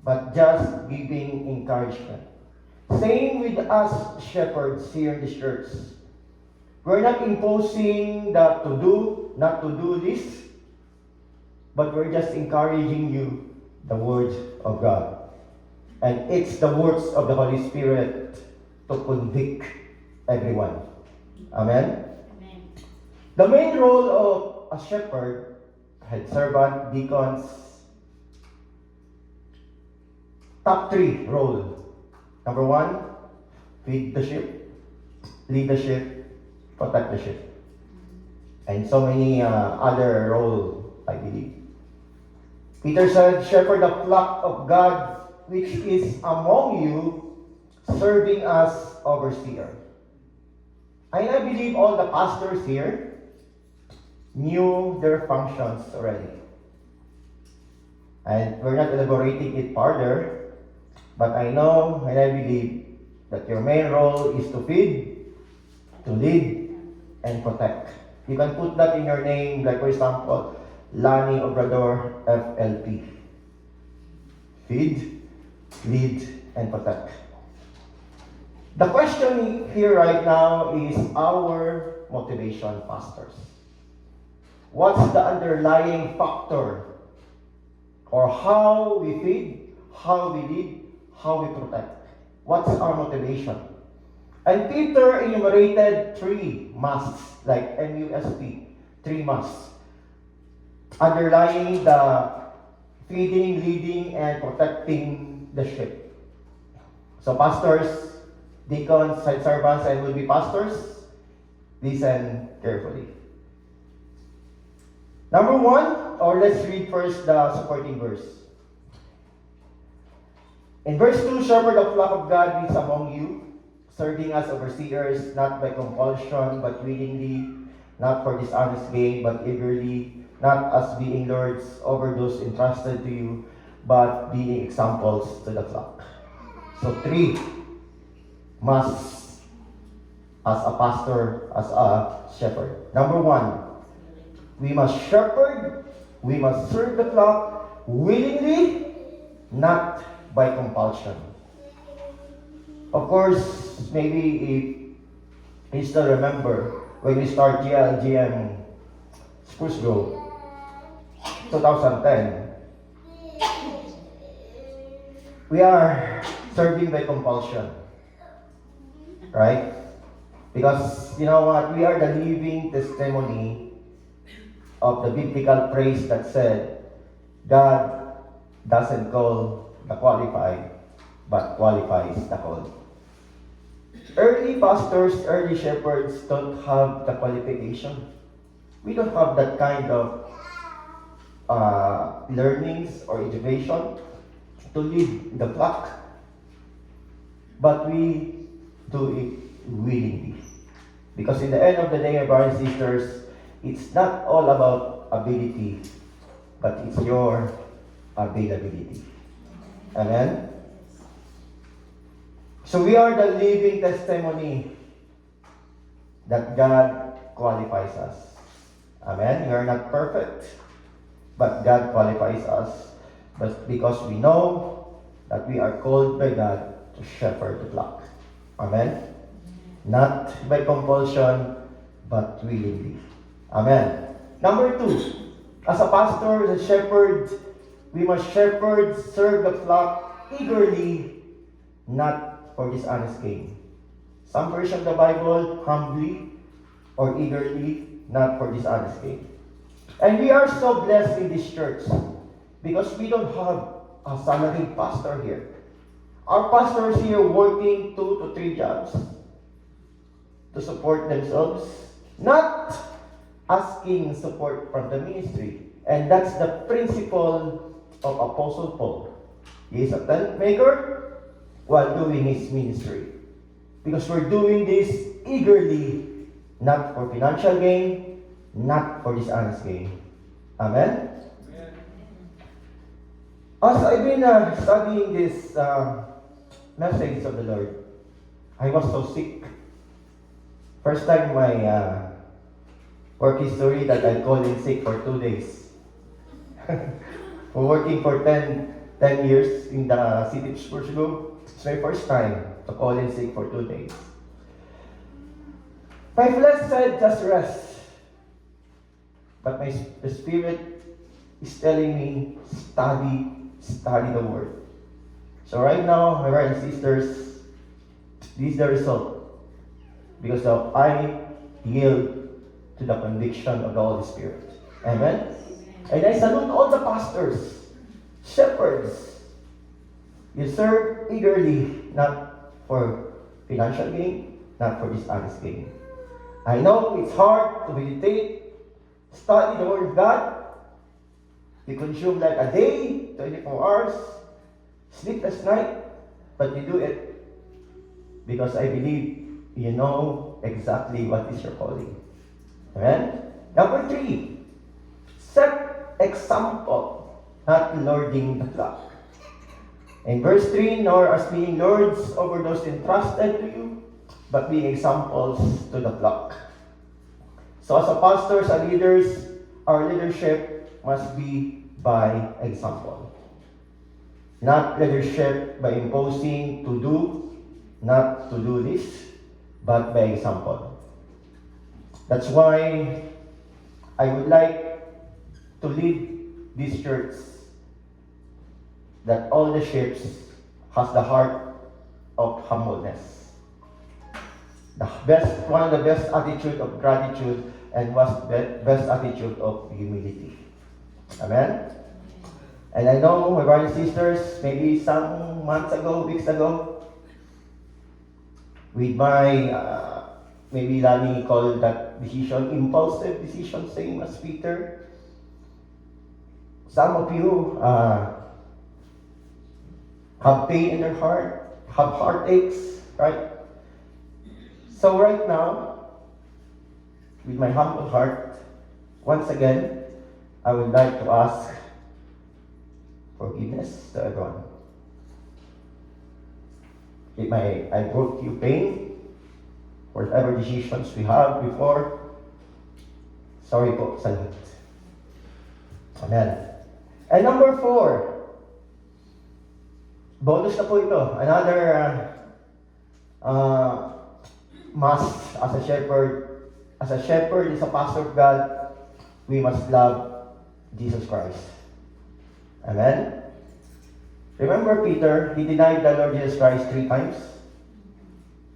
[SPEAKER 4] but just giving encouragement. Same with us shepherds here in the church. We're not imposing that to do, not to do this, but we're just encouraging you the word of God. And it's the words of the Holy Spirit to convict everyone. Amen?
[SPEAKER 2] Amen.
[SPEAKER 4] The main role of a shepherd, head servant, deacons, top 3 role. Number 1, feed the sheep, lead the sheep, protect the sheep. And so many other role, I believe. Peter said, shepherd the flock of God, which is among you, serving as overseer. And I believe all the pastors here knew their functions already. And we're not elaborating it further, but I know and I believe that your main role is to feed, to lead, and protect. You can put that in your name, like for example, Lani Obrador, FLP. Feed, lead, and protect. The question here right now is our motivation, pastors. What's the underlying factor? Or how we feed, how we lead, how we protect? What's our motivation? And Peter enumerated 3 musts, like MUSP, 3 musts, underlying the feeding, leading, and protecting the sheep. So pastors, deacons, head servants, and will be pastors, listen carefully. Number 1, or let's read first the supporting verse. In verse 2, shepherd the flock of God is among you, serving as overseers, not by compulsion, but willingly, not for dishonest gain, but eagerly, not as being lords over those entrusted to you, but being examples to the flock. So 3 must as a pastor, as a shepherd. Number 1, we must shepherd, we must serve the flock willingly, not by compulsion. Of course, maybe if you still remember when we start GLGM Spruce Grove, 2010, we are serving by compulsion. Right? Because, you know what, we are the living testimony of the biblical phrase that said, God doesn't call the qualified, but qualifies the called. Early pastors, early shepherds don't have the qualification. We don't have that kind of learnings or education to lead the flock. But we do it willingly. Because in the end of the day, brothers and sisters, it's not all about ability, but it's your availability. Amen? So we are the living testimony that God qualifies us. Amen? We are not perfect, but God qualifies us. But because we know that we are called by God to shepherd the flock. Amen? Not by compulsion, but willingly. Amen. Number 2, as a pastor, as a shepherd, we must shepherd, serve the flock eagerly, not for dishonest gain. Some version of the Bible, humbly or eagerly, not for dishonest gain. And we are so blessed in this church because we don't have a salaried pastor here. Our pastors here working 2 to 3 jobs to support themselves, not asking support from the ministry. And that's the principle of Apostle Paul. He is a tent maker while doing his ministry. Because we're doing this eagerly, not for financial gain, not for dishonest gain. Amen? As I've been studying this message of the Lord, I was so sick. First time in my work history that I called in sick for 2 days. For working for 10 years in the city of Spurgeon, it's my first time to call in sick for 2 days. My flesh said, just rest. But the spirit is telling me, study the word. So right now, my brothers and sisters, this is the result. Because I yield to the conviction of the Holy Spirit. Amen? And I salute all the pastors, shepherds. You serve eagerly, not for financial gain, not for dishonest gain. I know it's hard to meditate, study the Word of God. You consume like a day, 24 hours, sleepless night, but you do it because I believe you know exactly what is your calling. Amen? Number 3, set example, not lording the flock. In verse 3, nor as being lords over those entrusted to you, but being examples to the flock. So as a pastors and leaders, our leadership must be by example. Not leadership by imposing to do, not to do this, but by example. That's why I would like to lead this church that all the ships has the heart of humbleness. One of the best attitude of gratitude and best attitude of humility. Amen? And I know, my brothers and sisters, maybe some months ago, weeks ago, with my, maybe Lani called that decision, impulsive decision, same as Peter. Some of you have pain in their heart, have heartaches, right? So right now, with my humble heart, once again, I would like to ask forgiveness to everyone. If I brought you pain, whatever decisions we have before, sorry po sa lahat. Amen. And number 4, bonus na po ito. Another must as a shepherd, as a pastor of God, we must love Jesus Christ. Amen? Remember Peter, he denied the Lord Jesus Christ 3 times.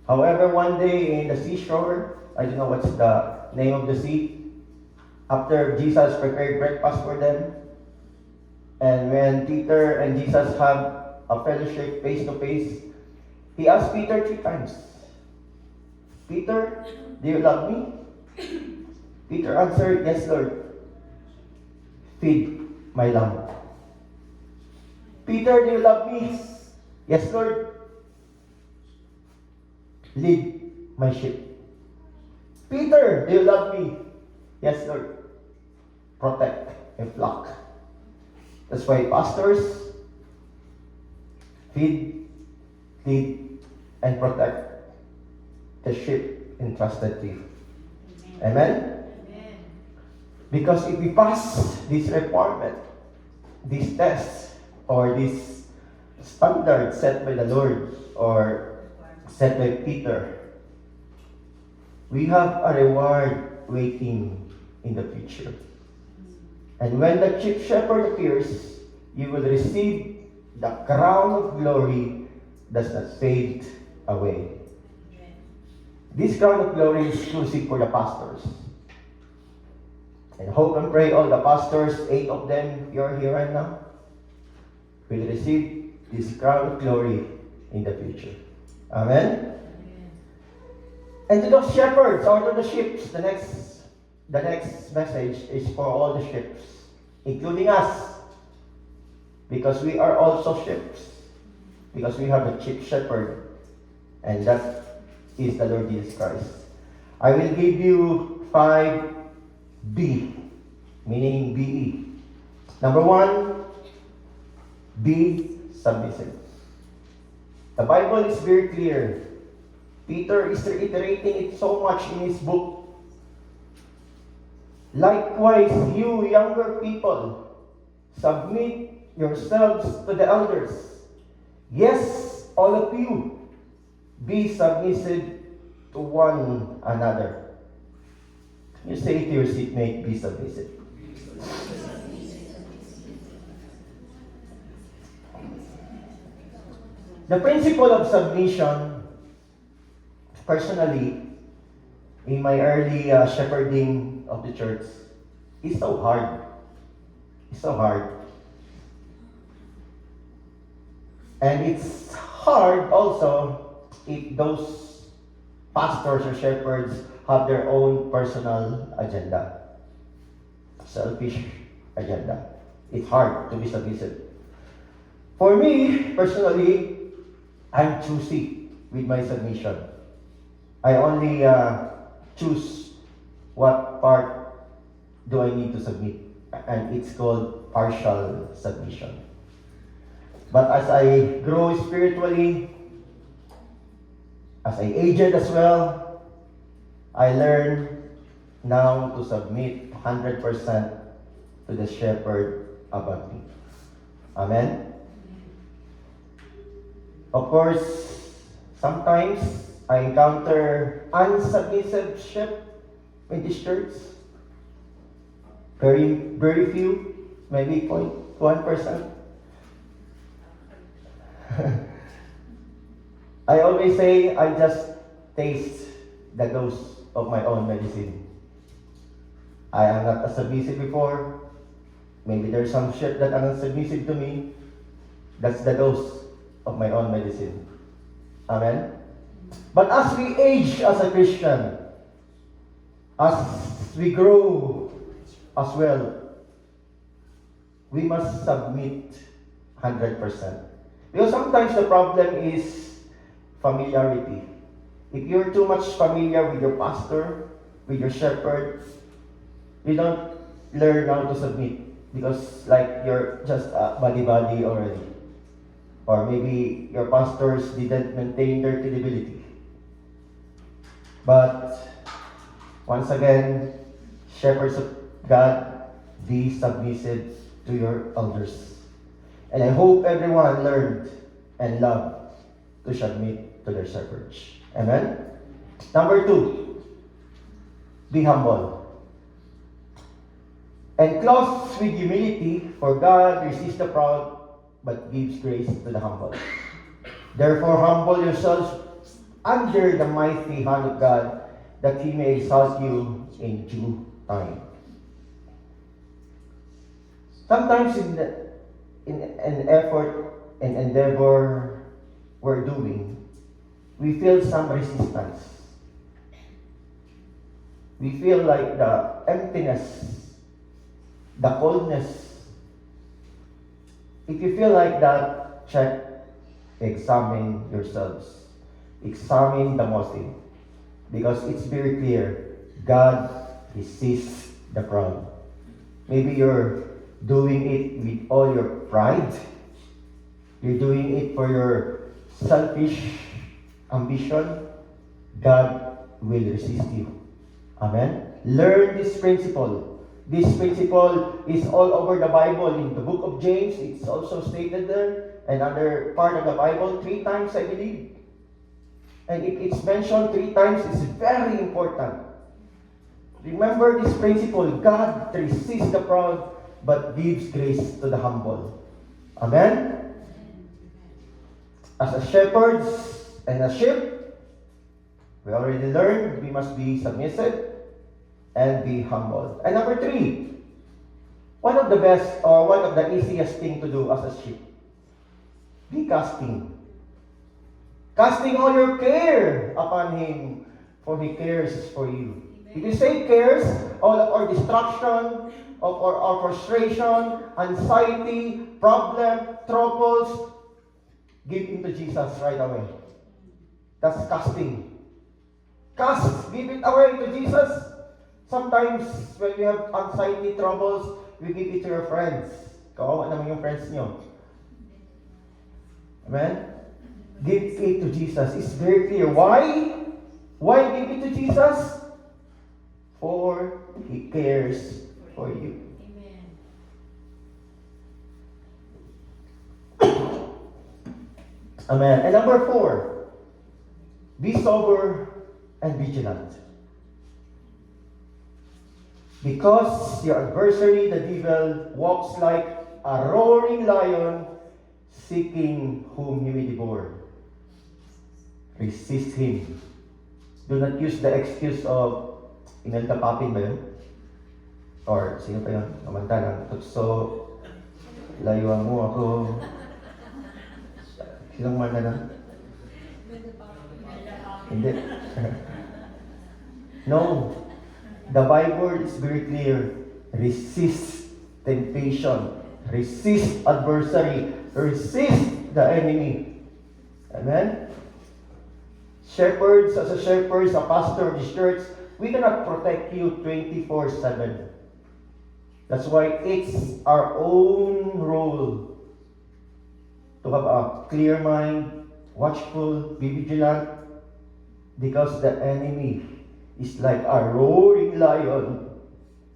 [SPEAKER 4] However, one day in the seashore, I don't know what's the name of the sea, after Jesus prepared breakfast for them, and when Peter and Jesus have a fellowship face to face, he asked Peter 3 times, Peter, do you love me? Peter answered, yes, Lord. Feed my lamb. Peter, do you love me? Yes, Lord. Lead my sheep. Peter, do you love me? Yes, Lord. Protect my flock. That's why pastors feed, lead, and protect the sheep entrusted to you. Amen?
[SPEAKER 2] Amen.
[SPEAKER 4] Because if we pass this requirement, this test, or this standard set by the Lord, or set by Peter, we have a reward waiting in the future. And when the chief shepherd appears, you will receive the crown of glory that does not fade away. This crown of glory is exclusive for the pastors. And hope and pray all the pastors, 8 of them, you're here right now, will receive this crown of glory in the future. Amen? And to those shepherds or to the sheep, the next message is for all the sheep, including us, because we are also sheep, because we have a chief shepherd, and that is the Lord Jesus Christ. I will give you 5 B, meaning BE. Number 1, be submissive. The Bible is very clear. Peter is reiterating it so much in his book. Likewise, you younger people, submit yourselves to the elders. Yes, all of you, be submissive to one another. You say to your seatmate, be submissive. The principle of submission, personally, in my early shepherding of the church, is so hard. It's so hard. And it's hard also if those pastors or shepherds have their own personal agenda, selfish agenda. It's hard to be submissive. For me, personally, I'm choosy with my submission. I only choose what part do I need to submit, and it's called partial submission. But as I grow spiritually, as I aged as well, I learn now to submit 100% to the shepherd above me. Amen? Of course, sometimes I encounter unsubmissive sheep in this church. Very few, maybe 0.1%. I always say I just taste the dose of my own medicine. I am not a submissive before. Maybe there's some sheep that are not submissive to me. That's the dose of my own medicine. Amen? But as we age as a Christian, as we grow as well, we must submit 100%. Because sometimes the problem is familiarity. If you're too much familiar with your pastor, with your shepherd, you don't learn how to submit. Because like you're just a buddy already. Or maybe your pastors didn't maintain their credibility. But once again, shepherds of God, be submissive to your elders. And I hope everyone learned and loved to submit to their shepherds. Amen? Number 2, be humble. And clothed with humility, for God resists the proud, but gives grace to the humble. Therefore, humble yourselves under the mighty hand of God, that He may exalt you in due time. Sometimes in an effort and endeavor we're doing, we feel some resistance. We feel like the emptiness, the coldness. If you feel like that, check, examine yourselves. Examine the motive. Because it's very clear, God resists the proud. Maybe you're doing it with all your pride. You're doing it for your selfish ambition. God will resist you. Amen? Learn this principle. This principle is all over the Bible. In the book of James, it's also stated there. Another part of the Bible, 3 times, I believe. And if it's mentioned 3 times, it's very important. Remember this principle. God resists the proud, but gives grace to the humble. Amen? As a shepherds and a sheep, We already learned we must be submissive and be humble. And number 3, one of the best or one of the easiest thing to do as a sheep, be casting. Casting all your care upon Him, for He cares for you. If you say cares, all of our distraction, of our frustration, anxiety, problem, troubles, give into Jesus right away. That's casting. Cast, give it away to Jesus. Sometimes when we have anxiety, troubles, we give it to your friends. Kawawa naman yung friends nyo. Amen? Give it to Jesus. It's very clear. Why? Why give it to Jesus? For He cares for you. Amen. And number 4, be sober and vigilant. Because your adversary, the devil, walks like a roaring lion, seeking whom he may devour. Resist him. Do not use the excuse of, inalta papin ba yun? Or, sino pa yun? Kamanta ng tutso, layuan mo ako. Sinong manda na? Hindi. No. The Bible is very clear. Resist temptation. Resist adversary. Resist the enemy. Amen? Shepherds, as a shepherd, a pastor of this church, we cannot protect you 24/7. That's why it's our own role to have a clear mind, watchful, be vigilant, because the enemy is like a roaring lion.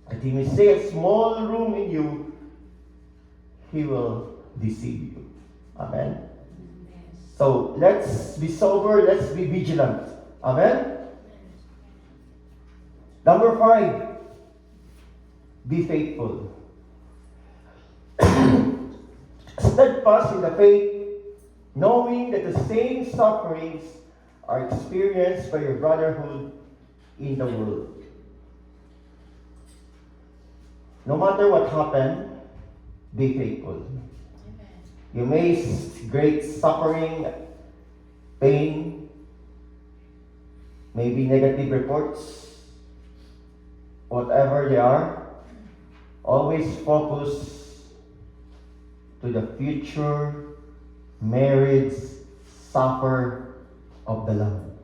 [SPEAKER 4] And he may say a small room in you, he will deceive you. Amen? So, let's be sober, let's be vigilant. Amen? Number 5, be faithful. Steadfast in the faith, knowing that the same sufferings are experienced by your brotherhood in the world. No matter what happened, be faithful. You may face great suffering, pain, maybe negative reports, whatever they are. Always focus to the future marriage supper of the Lamb.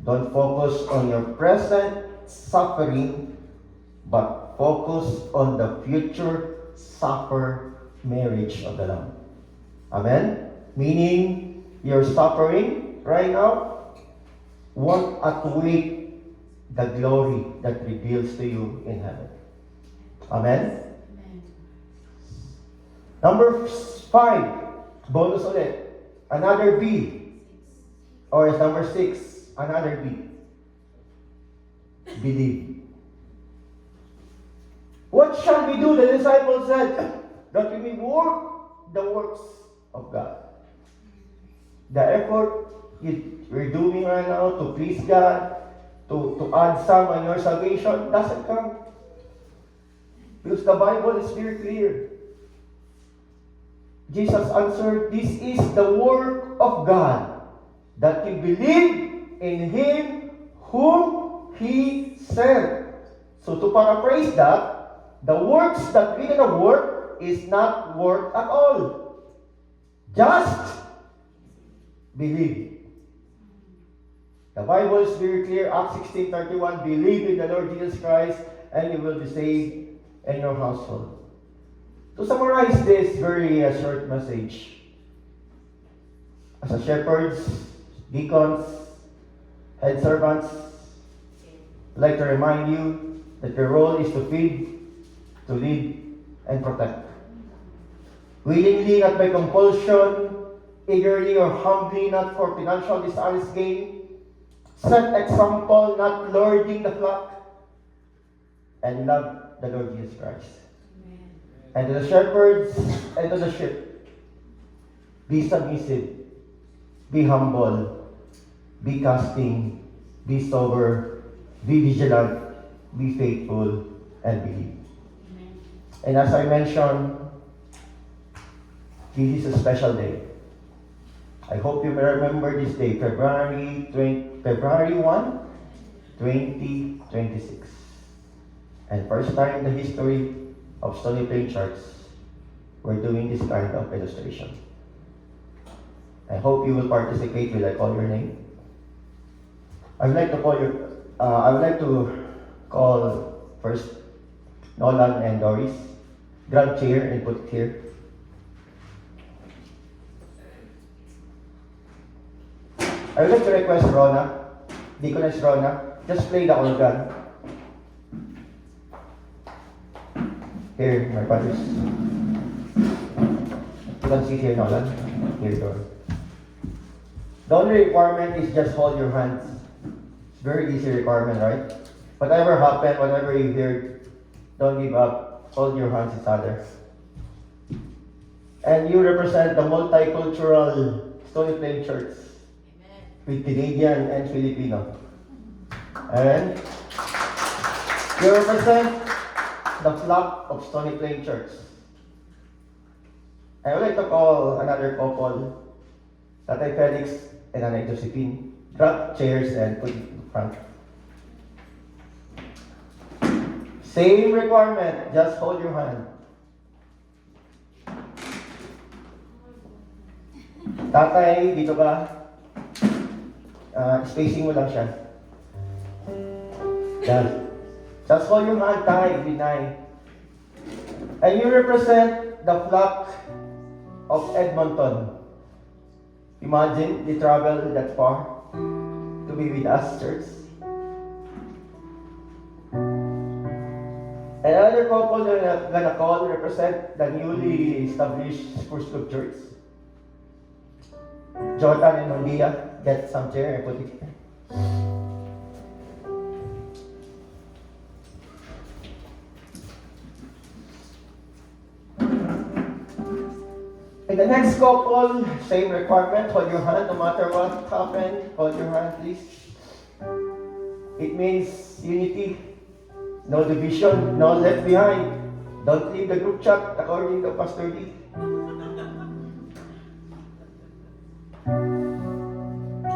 [SPEAKER 4] Don't focus on your present suffering, but focus on the future supper marriage of the Lamb. Amen? Meaning, your suffering right now won't outweigh the glory that reveals to you in heaven. Amen? Number 5, bonus ulit. Another B. Or number 6, another B. Believe. What shall we do? The disciples said, that we may work the works of God. The effort we're doing right now to please God, to add some on your salvation, doesn't come. Because the Bible is very clear. Jesus answered, this is the work of God, that you believe in Him whom He sent. So to paraphrase that, the works that we're gonna work is not work at all. Just believe. The Bible is very clear, Acts 16:31, believe in the Lord Jesus Christ and you will be saved and your household. To summarize this very short message, as a shepherds, deacons, head servants, I'd like to remind you that your role is to feed, to lead, and protect. Willingly, not by compulsion, eagerly or humbly, not for financial dishonest gain. Set example, not lording the flock, and love the Lord Jesus Christ. Amen. And to the shepherds and to the sheep, be submissive, be humble, be casting, be sober, be vigilant, be faithful, and believe. And as I mentioned, this is a special day. I hope you may remember this day, February 1, 2026. And first time in the history of Stony Plain Church, we're doing this kind of illustration. I hope you will participate. Will I call your name? I would like to call first Nolan and Doris. Grab chair and put it here. I would like to request Rona, Deaconess Rona, just play the organ. Here, my brothers. You can sit here, Nolan. Here, Dor. The only requirement is just hold your hands. It's very easy requirement, right? Whatever happened, whatever you hear, don't give up. Hold your hands each other. And you represent the multicultural Stony Plain Church. With Canadian and Filipino. And you represent the flock of Stony Plain Church. I would like to call another couple, Tatay Felix and Nanay Josephine. Grab chairs and put it in front. Same requirement, just hold your hand. Tatay, dito ka. Spacing mo lang siya. Just hold your hand tight, deny. And you represent the flock of Edmonton. Imagine they travel that far to be with us, church. Another couple that I'm gonna call represent the newly established Spurs Club Church. Jordan and Hondia. Get some chair and put it here. In the next couple, same requirement, hold your hand no matter what happened. Hold your hand, please. It means unity, no division, no left behind. Don't leave the group chat according to Pastor D.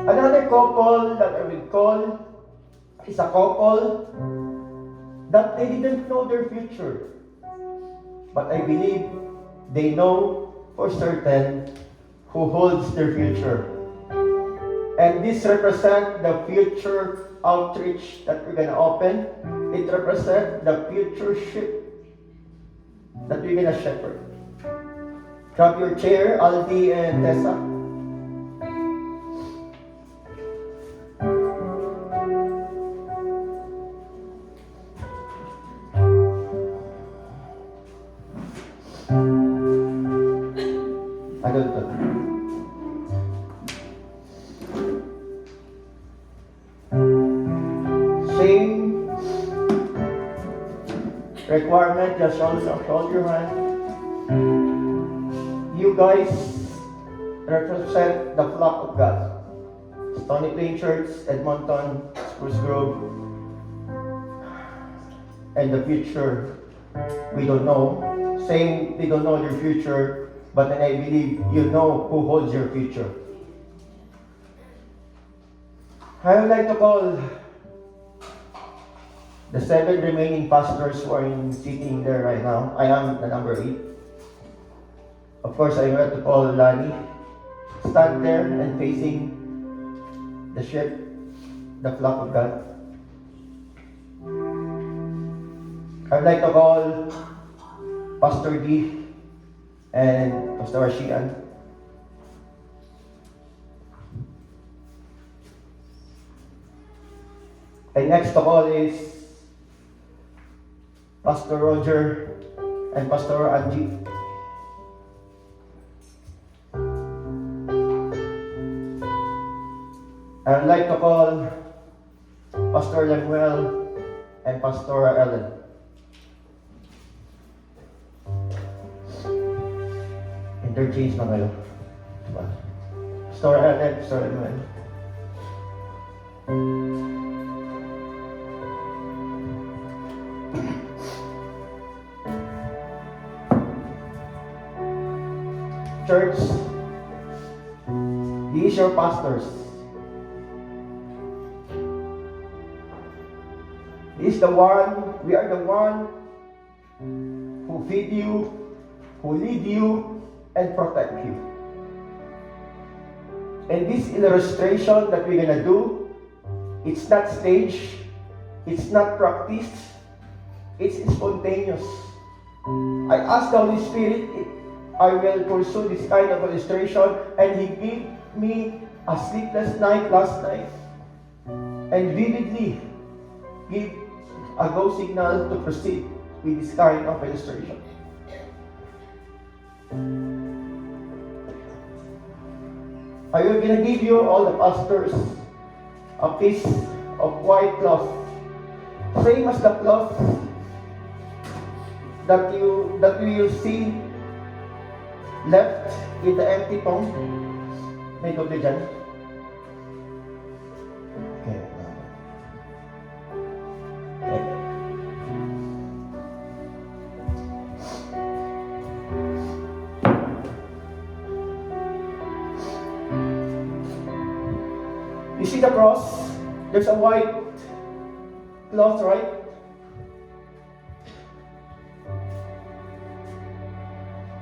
[SPEAKER 4] Another couple that I will call is a couple that they didn't know their future. But I believe they know for certain who holds their future. And this represents the future outreach that we're going to open. It represents the future ship that we're going to shepherd. Grab your chair, Aldi and Tessa. Same requirement, just hold your hand. You guys represent the flock of God. Stony Plain Church, Edmonton, Spruce Grove, and the future we don't know. Saying they don't know your future, but then I believe you know who holds your future. I would like to call the 7 remaining pastors who are sitting there right now. I am the number 8. Of course, I want to call Lani. Stand there and facing the ship, the flock of God. I would like to call Pastor D and Pastor Shian. And next to call is Pastor Roger and Pastor Angie. I would like to call Pastor Lemuel and Pastor Ellen. Interchange na kayo. Pastor Ellen, Pastor Lemuel. Church, he is your pastors. He is the one, we are the one who feed you, who lead you, and protect you. And this illustration that we're gonna do, it's not staged, it's not practiced, it's spontaneous. I asked the Holy Spirit if I will pursue this kind of illustration, and He gave me a sleepless night last night, and vividly give a go signal to proceed with this kind of illustration. I will gonna give you all the pastors a piece of white cloth, same as the cloth that you will see left in the empty tomb. May doble dyan. Okay. Okay. You see the cross? There's a white cloth, right?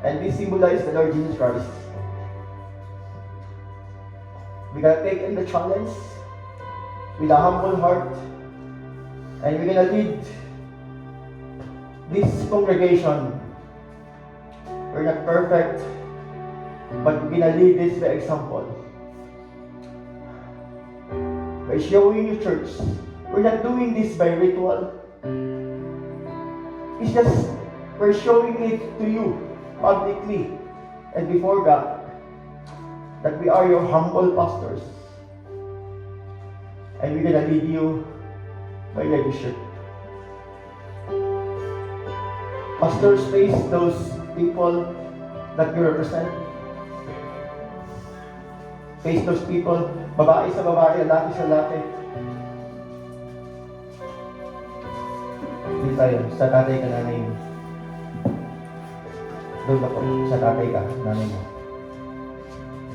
[SPEAKER 4] And this symbolizes the Lord Jesus Christ. We gotta take in the challenge with a humble heart, and we're gonna lead this congregation. We're not perfect, but we're gonna lead this by example. By showing you, church, we're not doing this by ritual. It's just we're showing it to you publicly and before God that we are your humble pastors, and we're gonna lead you by leadership. Pastors face those people that you represent. Face those people, babae sa babae, lalaki sa lalaki. Dito tayo, sa tatay ka, nanay mo. Doon ako, sa tatay ka, nanay mo.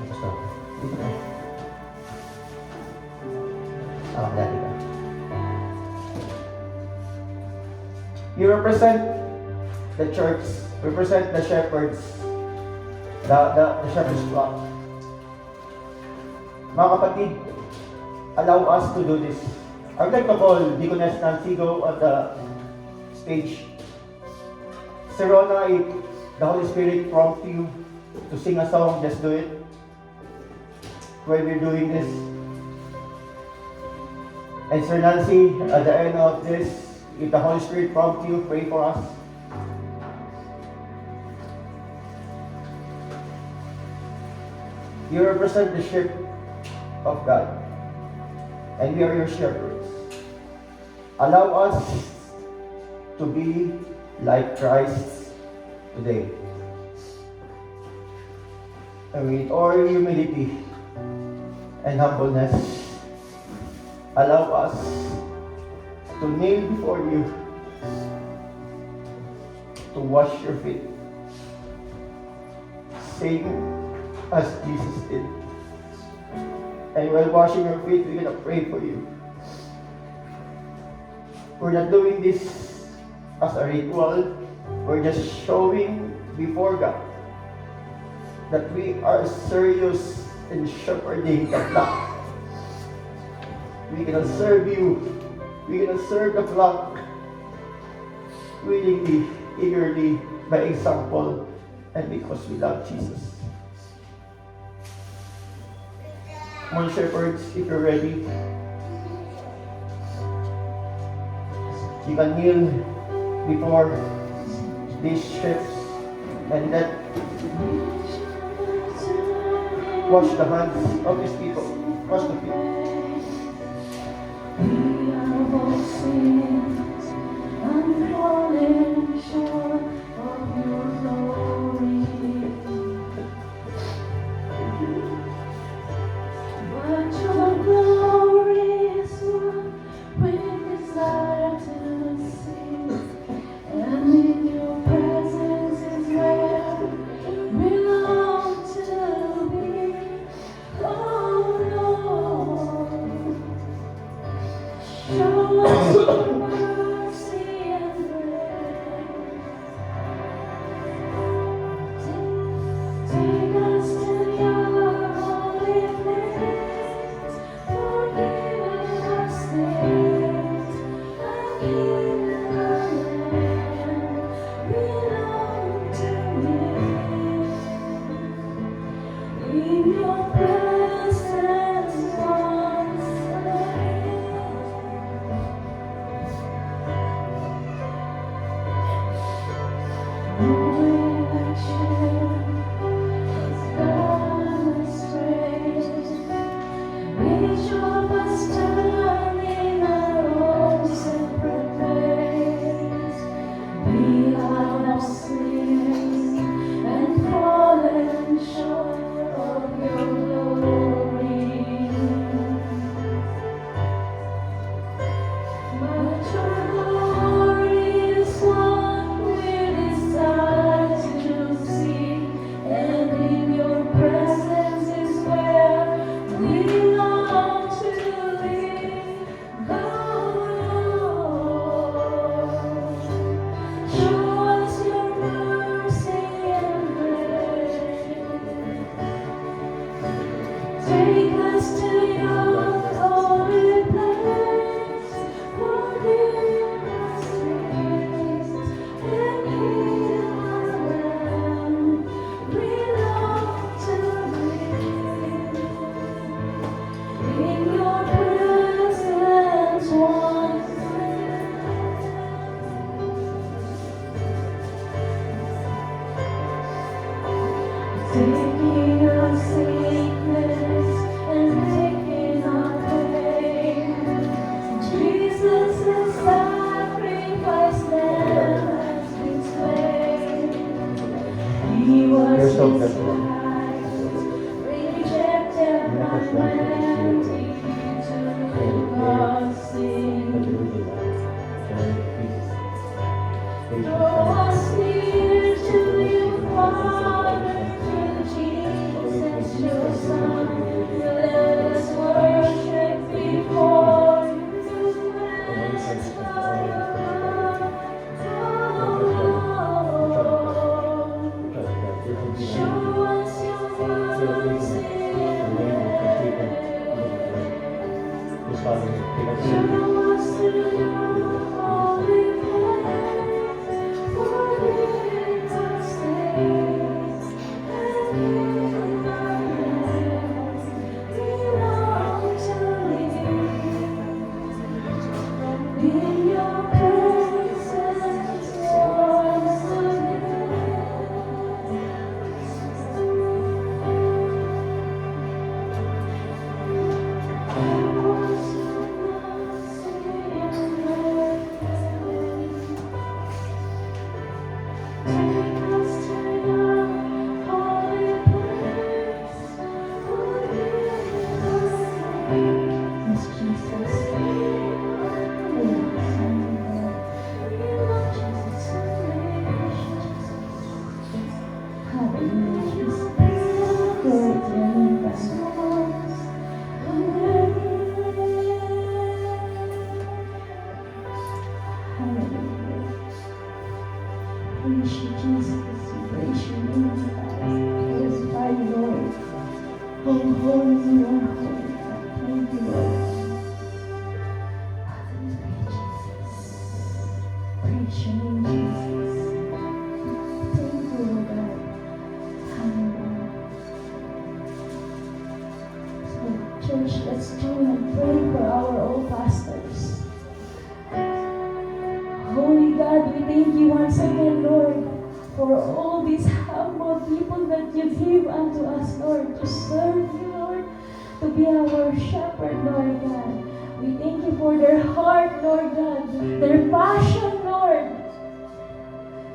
[SPEAKER 4] Basta, dito ka. Dati ka. You represent the church, represent the shepherds, the shepherd's flock. Mga kapatid, allow us to do this. I would like to call Deaconess Nancy go on the stage. Sir Rona, if the Holy Spirit prompts you to sing a song, just do it. When we're doing this. And Sir Nancy, at the end of this, if the Holy Spirit prompts you, pray for us. You represent the sheep of God, and we are your shepherds. Allow us to be like Christ today. And with all humility and humbleness, allow us to kneel before you, to wash your feet, same as Jesus did. And while washing your feet, we're gonna pray for you. We're not doing this as a ritual. We're just showing before God that we are serious in shepherding the flock. We're gonna serve you. We're gonna serve the flock willingly, eagerly, by example, and because we love Jesus. Come on, shepherds, if you're ready. You can kneel before these ships and let wash the hands of these people. Wash the feet.
[SPEAKER 2] But your glory
[SPEAKER 4] You're so good.
[SPEAKER 2] Church, let's join and pray for our old pastors. Holy God, we thank you once again, Lord, for all these humble people that you give unto us, Lord, to serve you, Lord, to be our shepherd, Lord God. We thank you for their heart, Lord God, their passion, Lord,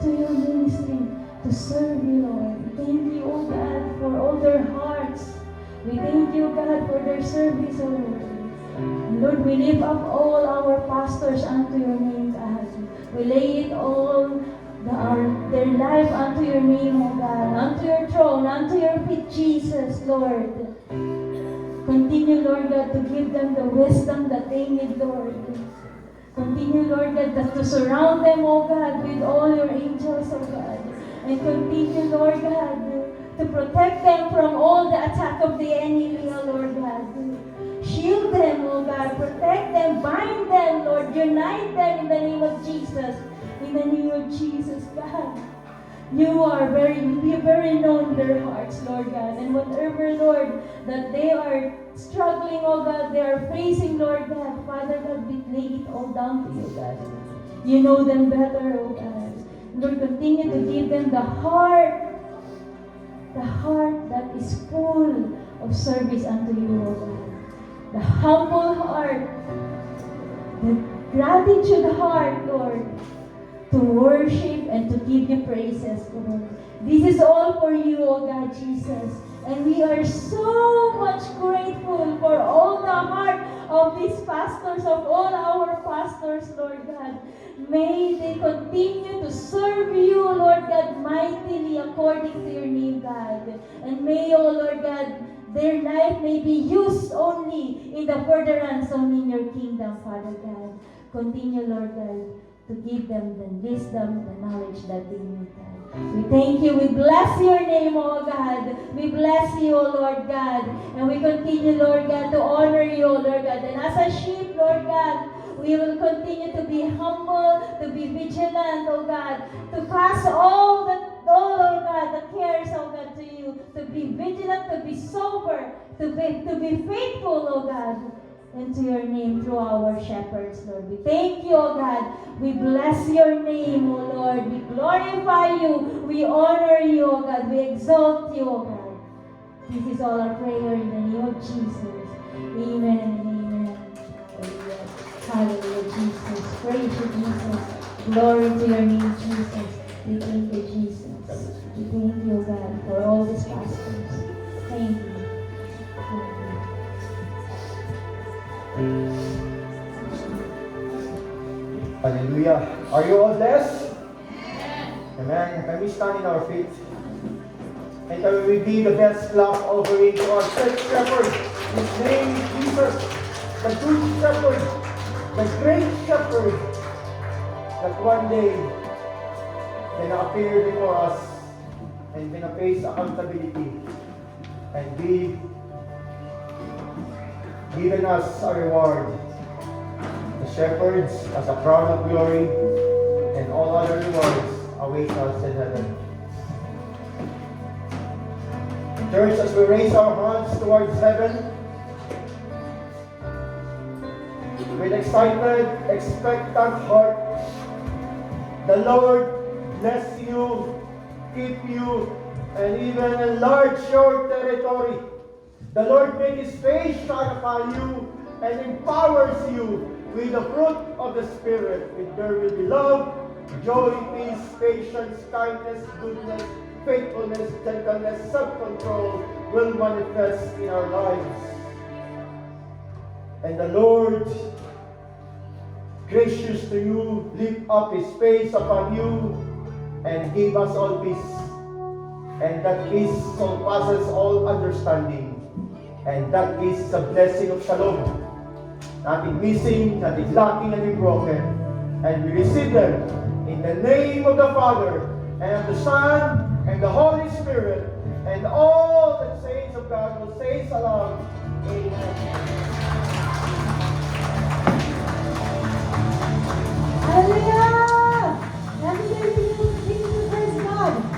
[SPEAKER 2] to your ministry, to serve you, Lord. We thank you, oh God, for all their hearts. We thank you, God, for their service, oh Lord. And Lord, we lift up all our pastors unto your name, God. We lay it all, their life unto your name, oh God, unto your throne, unto your feet, Jesus, Lord. Continue, Lord God, to give them the wisdom that they need, Lord. Continue, Lord God, to surround them, oh God, with all your angels, oh God. And continue, Lord God, to protect them from all the attack of the enemy, oh Lord God. Shield them, oh God. Protect them, bind them, Lord. Unite them in the name of Jesus. In the name of Jesus, God. You are very known in their hearts, Lord God. And whatever, Lord, that they are struggling, oh God, they are facing, Lord God. Father God, we lay it all down to you, God. You know them better, oh God. Lord, continue to give them the heart that is full of service unto you, O God. The humble heart, the gratitude heart, Lord, to worship and to give you praises, Lord. This is all for you, O God, Jesus. And we are so much grateful for all the heart of these pastors, of all our pastors, Lord God. May they continue to serve you, Lord God, mightily according to your name, God. And may, O Lord God, their life may be used only in the furtherance only in your kingdom, Father God. Continue, Lord God, to give them the wisdom, the knowledge that they need, God. We thank you. We bless your name, O God. We bless you, O Lord God. And we continue, Lord God, to honor you, O Lord God. And as a sheep, Lord God, we will continue to be humble, to be vigilant, O God, to cast all, Lord God, the cares, O God, to you, to be vigilant, to be sober, to be faithful, O God, into your name through our shepherds, Lord. We thank you, O God. We bless your name, O Lord. We glorify you. We honor you, O God. We exalt you, O God. This is all our prayer in the name of Jesus. Amen and amen. Hallelujah. Hallelujah, Jesus. Praise you, Jesus. Glory to your name, Jesus. We thank you, Jesus. We thank you, O God, for all these pastors. Thank you.
[SPEAKER 4] Hallelujah. Are you all blessed? Amen. Can we stand in our feet? And can we be the best clap offering to our church shepherd? His name is Jesus, the good shepherd, the great shepherd, that one day gonna appear before us and gonna face accountability and be given us a reward. The shepherds as a crown of glory, and all other rewards await us in heaven. Church, as we raise our hands towards heaven, with excited, expectant heart, the Lord bless you, keep you, and even enlarge your territory. The Lord make His face shine upon you and empowers you with the fruit of the Spirit. And there will be love, joy, peace, patience, kindness, goodness, faithfulness, gentleness, self-control will manifest in our lives. And the Lord, gracious to you, lift up His face upon you and give us all peace. And that peace surpasses all understanding. And that is a blessing of shalom. Nothing missing, nothing lacking, nothing broken. And we receive them in the name of the Father, and of the Son, and the Holy Spirit. And all the saints of God will say aloud, Amen.
[SPEAKER 2] Hallelujah! Happy day to you, Jesus, praise God.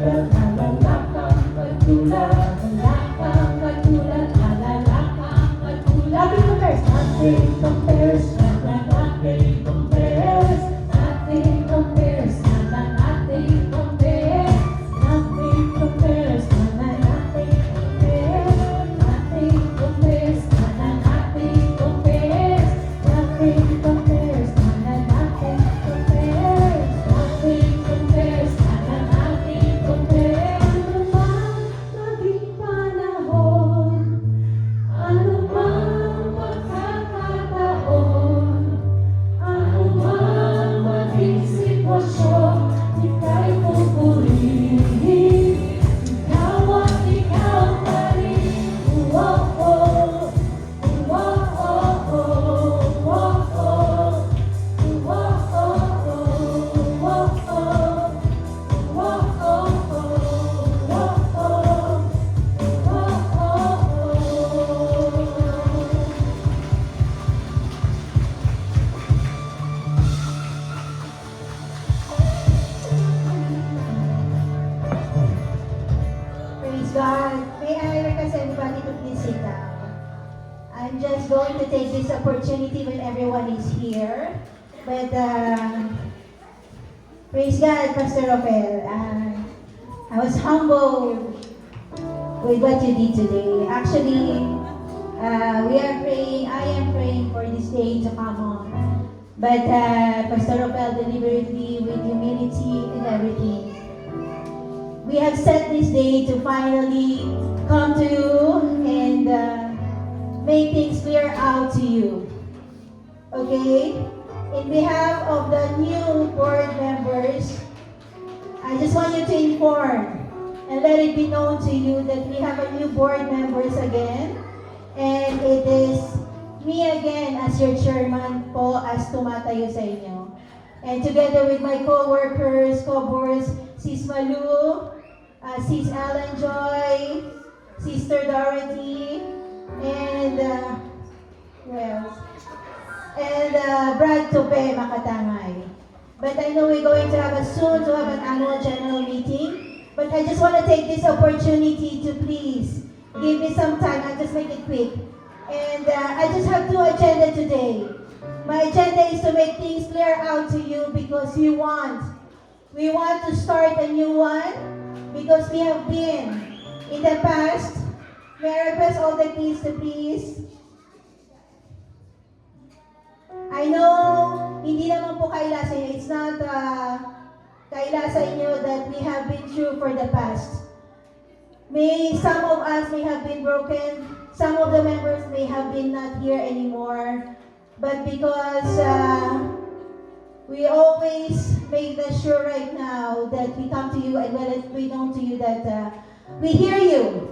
[SPEAKER 2] katulad, halala kang katulad, wala kang katulad, halala kang katulad. Nothing compares, nothing compares, nothing compares, nothing compares, nothing compares, nothing compares, nothing compares, nothing compares, nothing compares, nothing compares, nothing compares, nothing compares. Ano mang maging panahon, ano mang pagkakataon, ano mang maging sitwasyon, ika'y pupurihin. Ikaw at ikaw pa rin. Oh, oh, oh, oh, oh, oh, oh.
[SPEAKER 5] Praise God. May I request everybody to please sit down. I'm just going to take this opportunity when everyone is here. But, praise God, Pastor Rafael. I was humbled with what you did today. Actually, we are praying, I am praying for this day to come on. But Pastor Rafael delivered me with humility and everything. We have set this day to finally come to you and make things clear out to you. Okay? In behalf of the new board members, I just want you to inform and let it be known to you that we have a new board members again. And it is me again as your chairman po as tumatayo sa inyo. And together with my co-workers, co-boards, Sis Malu, Sis Ellen Joy, Sister Dorothy, and who else? And Brad Tope Makatangay. But I know we're going to have soon to have an annual general meeting. But I just want to take this opportunity to please give me some time. I'll just make it quick. And I just have two agenda today. My agenda is to make things clear out to you because we want to start a new one because we have been in the past. May I request all the kids to please. I know, hindi naman po kaila sa inyo. It's not kaila sa inyo that we have been through for the past. Some of us may have been broken. Some of the members may have been not here anymore. But because we always make sure right now that we come to you and let it be known to you that we hear you.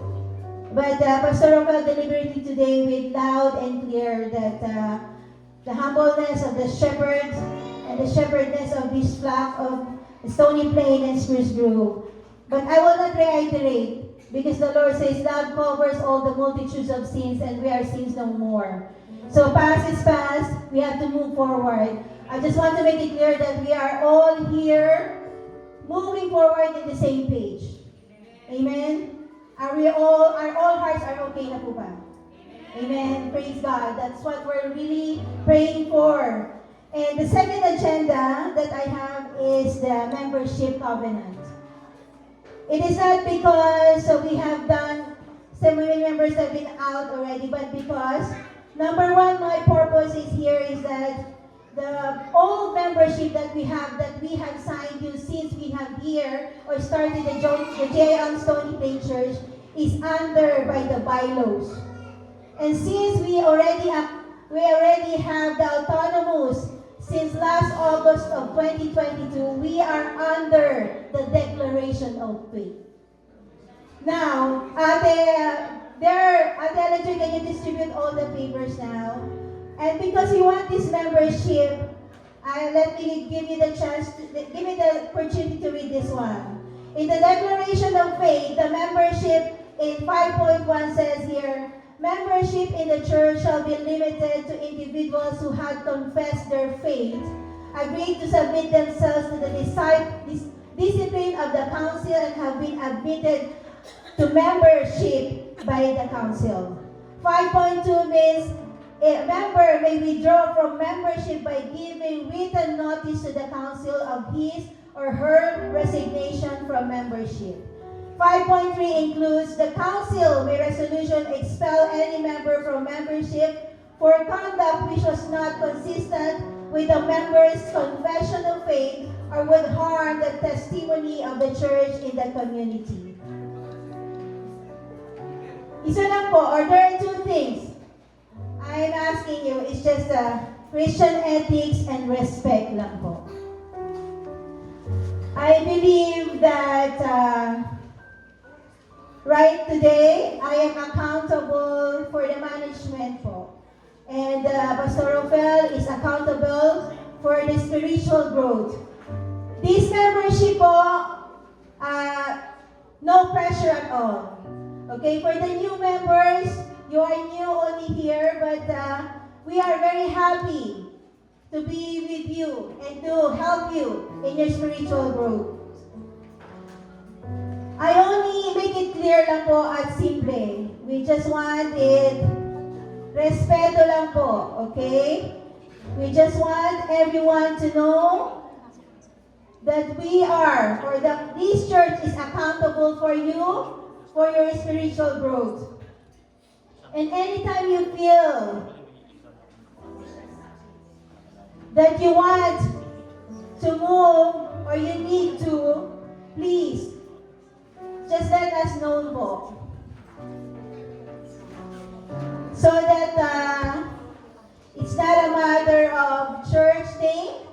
[SPEAKER 5] But Pastor Rafael delivered it today with loud and clear that the humbleness of the shepherd and the shepherdess of this flock of Stony Plain and Spruce Grove. But I will not reiterate because the Lord says love covers all the multitudes of sins and we are sins no more. So past is past, we have to move forward. I just want to make it clear that we are all here moving forward in the same page. Amen? Are all hearts are okay na po ba? Amen. Praise God. That's what we're really praying for. And the second agenda that I have is the membership covenant. It is not because we have done, some women members have been out already, but because, number one, my purpose is here is that the old membership that we have signed you since we have here or started the J.M. Stony Plain Church is under by the bylaws. And since we already have the autonomous since last August of 2022, we are under the Declaration of Faith. Now, Ate Electric, can you distribute all the papers now? And because we want this membership, let me give you the opportunity to read this one. In the Declaration of Faith, the membership in 5.1 says here, membership in the church shall be limited to individuals who have confessed their faith, agreed to submit themselves to the discipline of the council and have been admitted to membership by the council. 5.2 means a member may withdraw from membership by giving written notice to the council of his or her resignation from membership. 5.3 includes the council may resolution expel any member from membership for conduct which was not consistent with the member's confession of faith or would harm the testimony of the church in the community. Isa lang po, or there are two things I'm asking you. It's just Christian ethics and respect lang po. I believe that right today, I am accountable for the management po. And Pastor Rafael is accountable for the spiritual growth. This membership po, no pressure at all. Okay, for the new members, you are new only here, but we are very happy to be with you and to help you in your spiritual growth. I only make it clear lang po at simple. We just want it, respeto lang po, okay? We just want everyone to know that we are, or that this church is accountable for you, for your spiritual growth. And anytime you feel that you want to move or you need to, please, just let us know po. So that it's not a matter of church thing.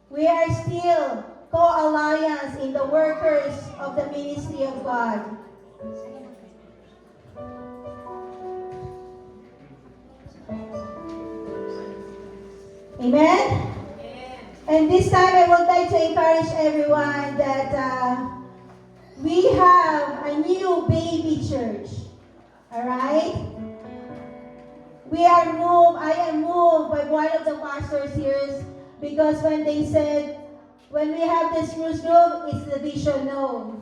[SPEAKER 5] We are still co-alliance in the workers of the ministry of God. Amen? And this time I would like to encourage everyone that we have a new baby church. Alright? I am moved by one of the pastors here because when they said, when we have the Spruce Grove, it's the vision. No.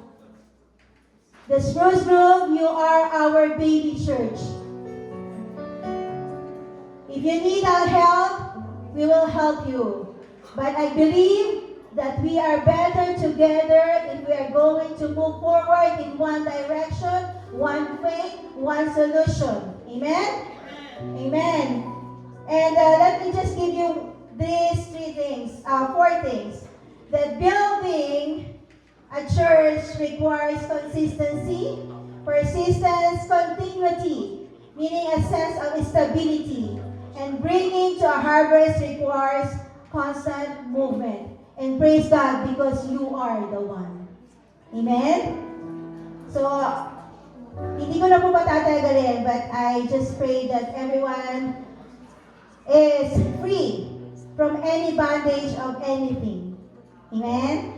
[SPEAKER 5] The Spruce Grove, you are our baby church. If you need our help, we will help you. But I believe that we are better together if we are going to move forward in one direction, one faith, one solution. Amen? Amen. And let me just give you these four things. That building a church requires consistency, persistence, continuity, meaning a sense of stability. And bringing to a harvest requires constant movement. And praise God because you are the one. Amen? So, hindi ko na po patatagalin, but I just pray that everyone is free from any bondage of anything. Amen?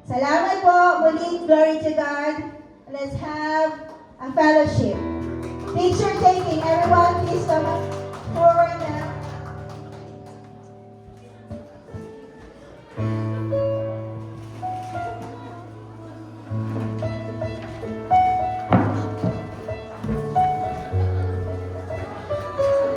[SPEAKER 5] Salamat po. Muli, glory to God. Let's have a fellowship. Picture taking. Everyone, please come forward now.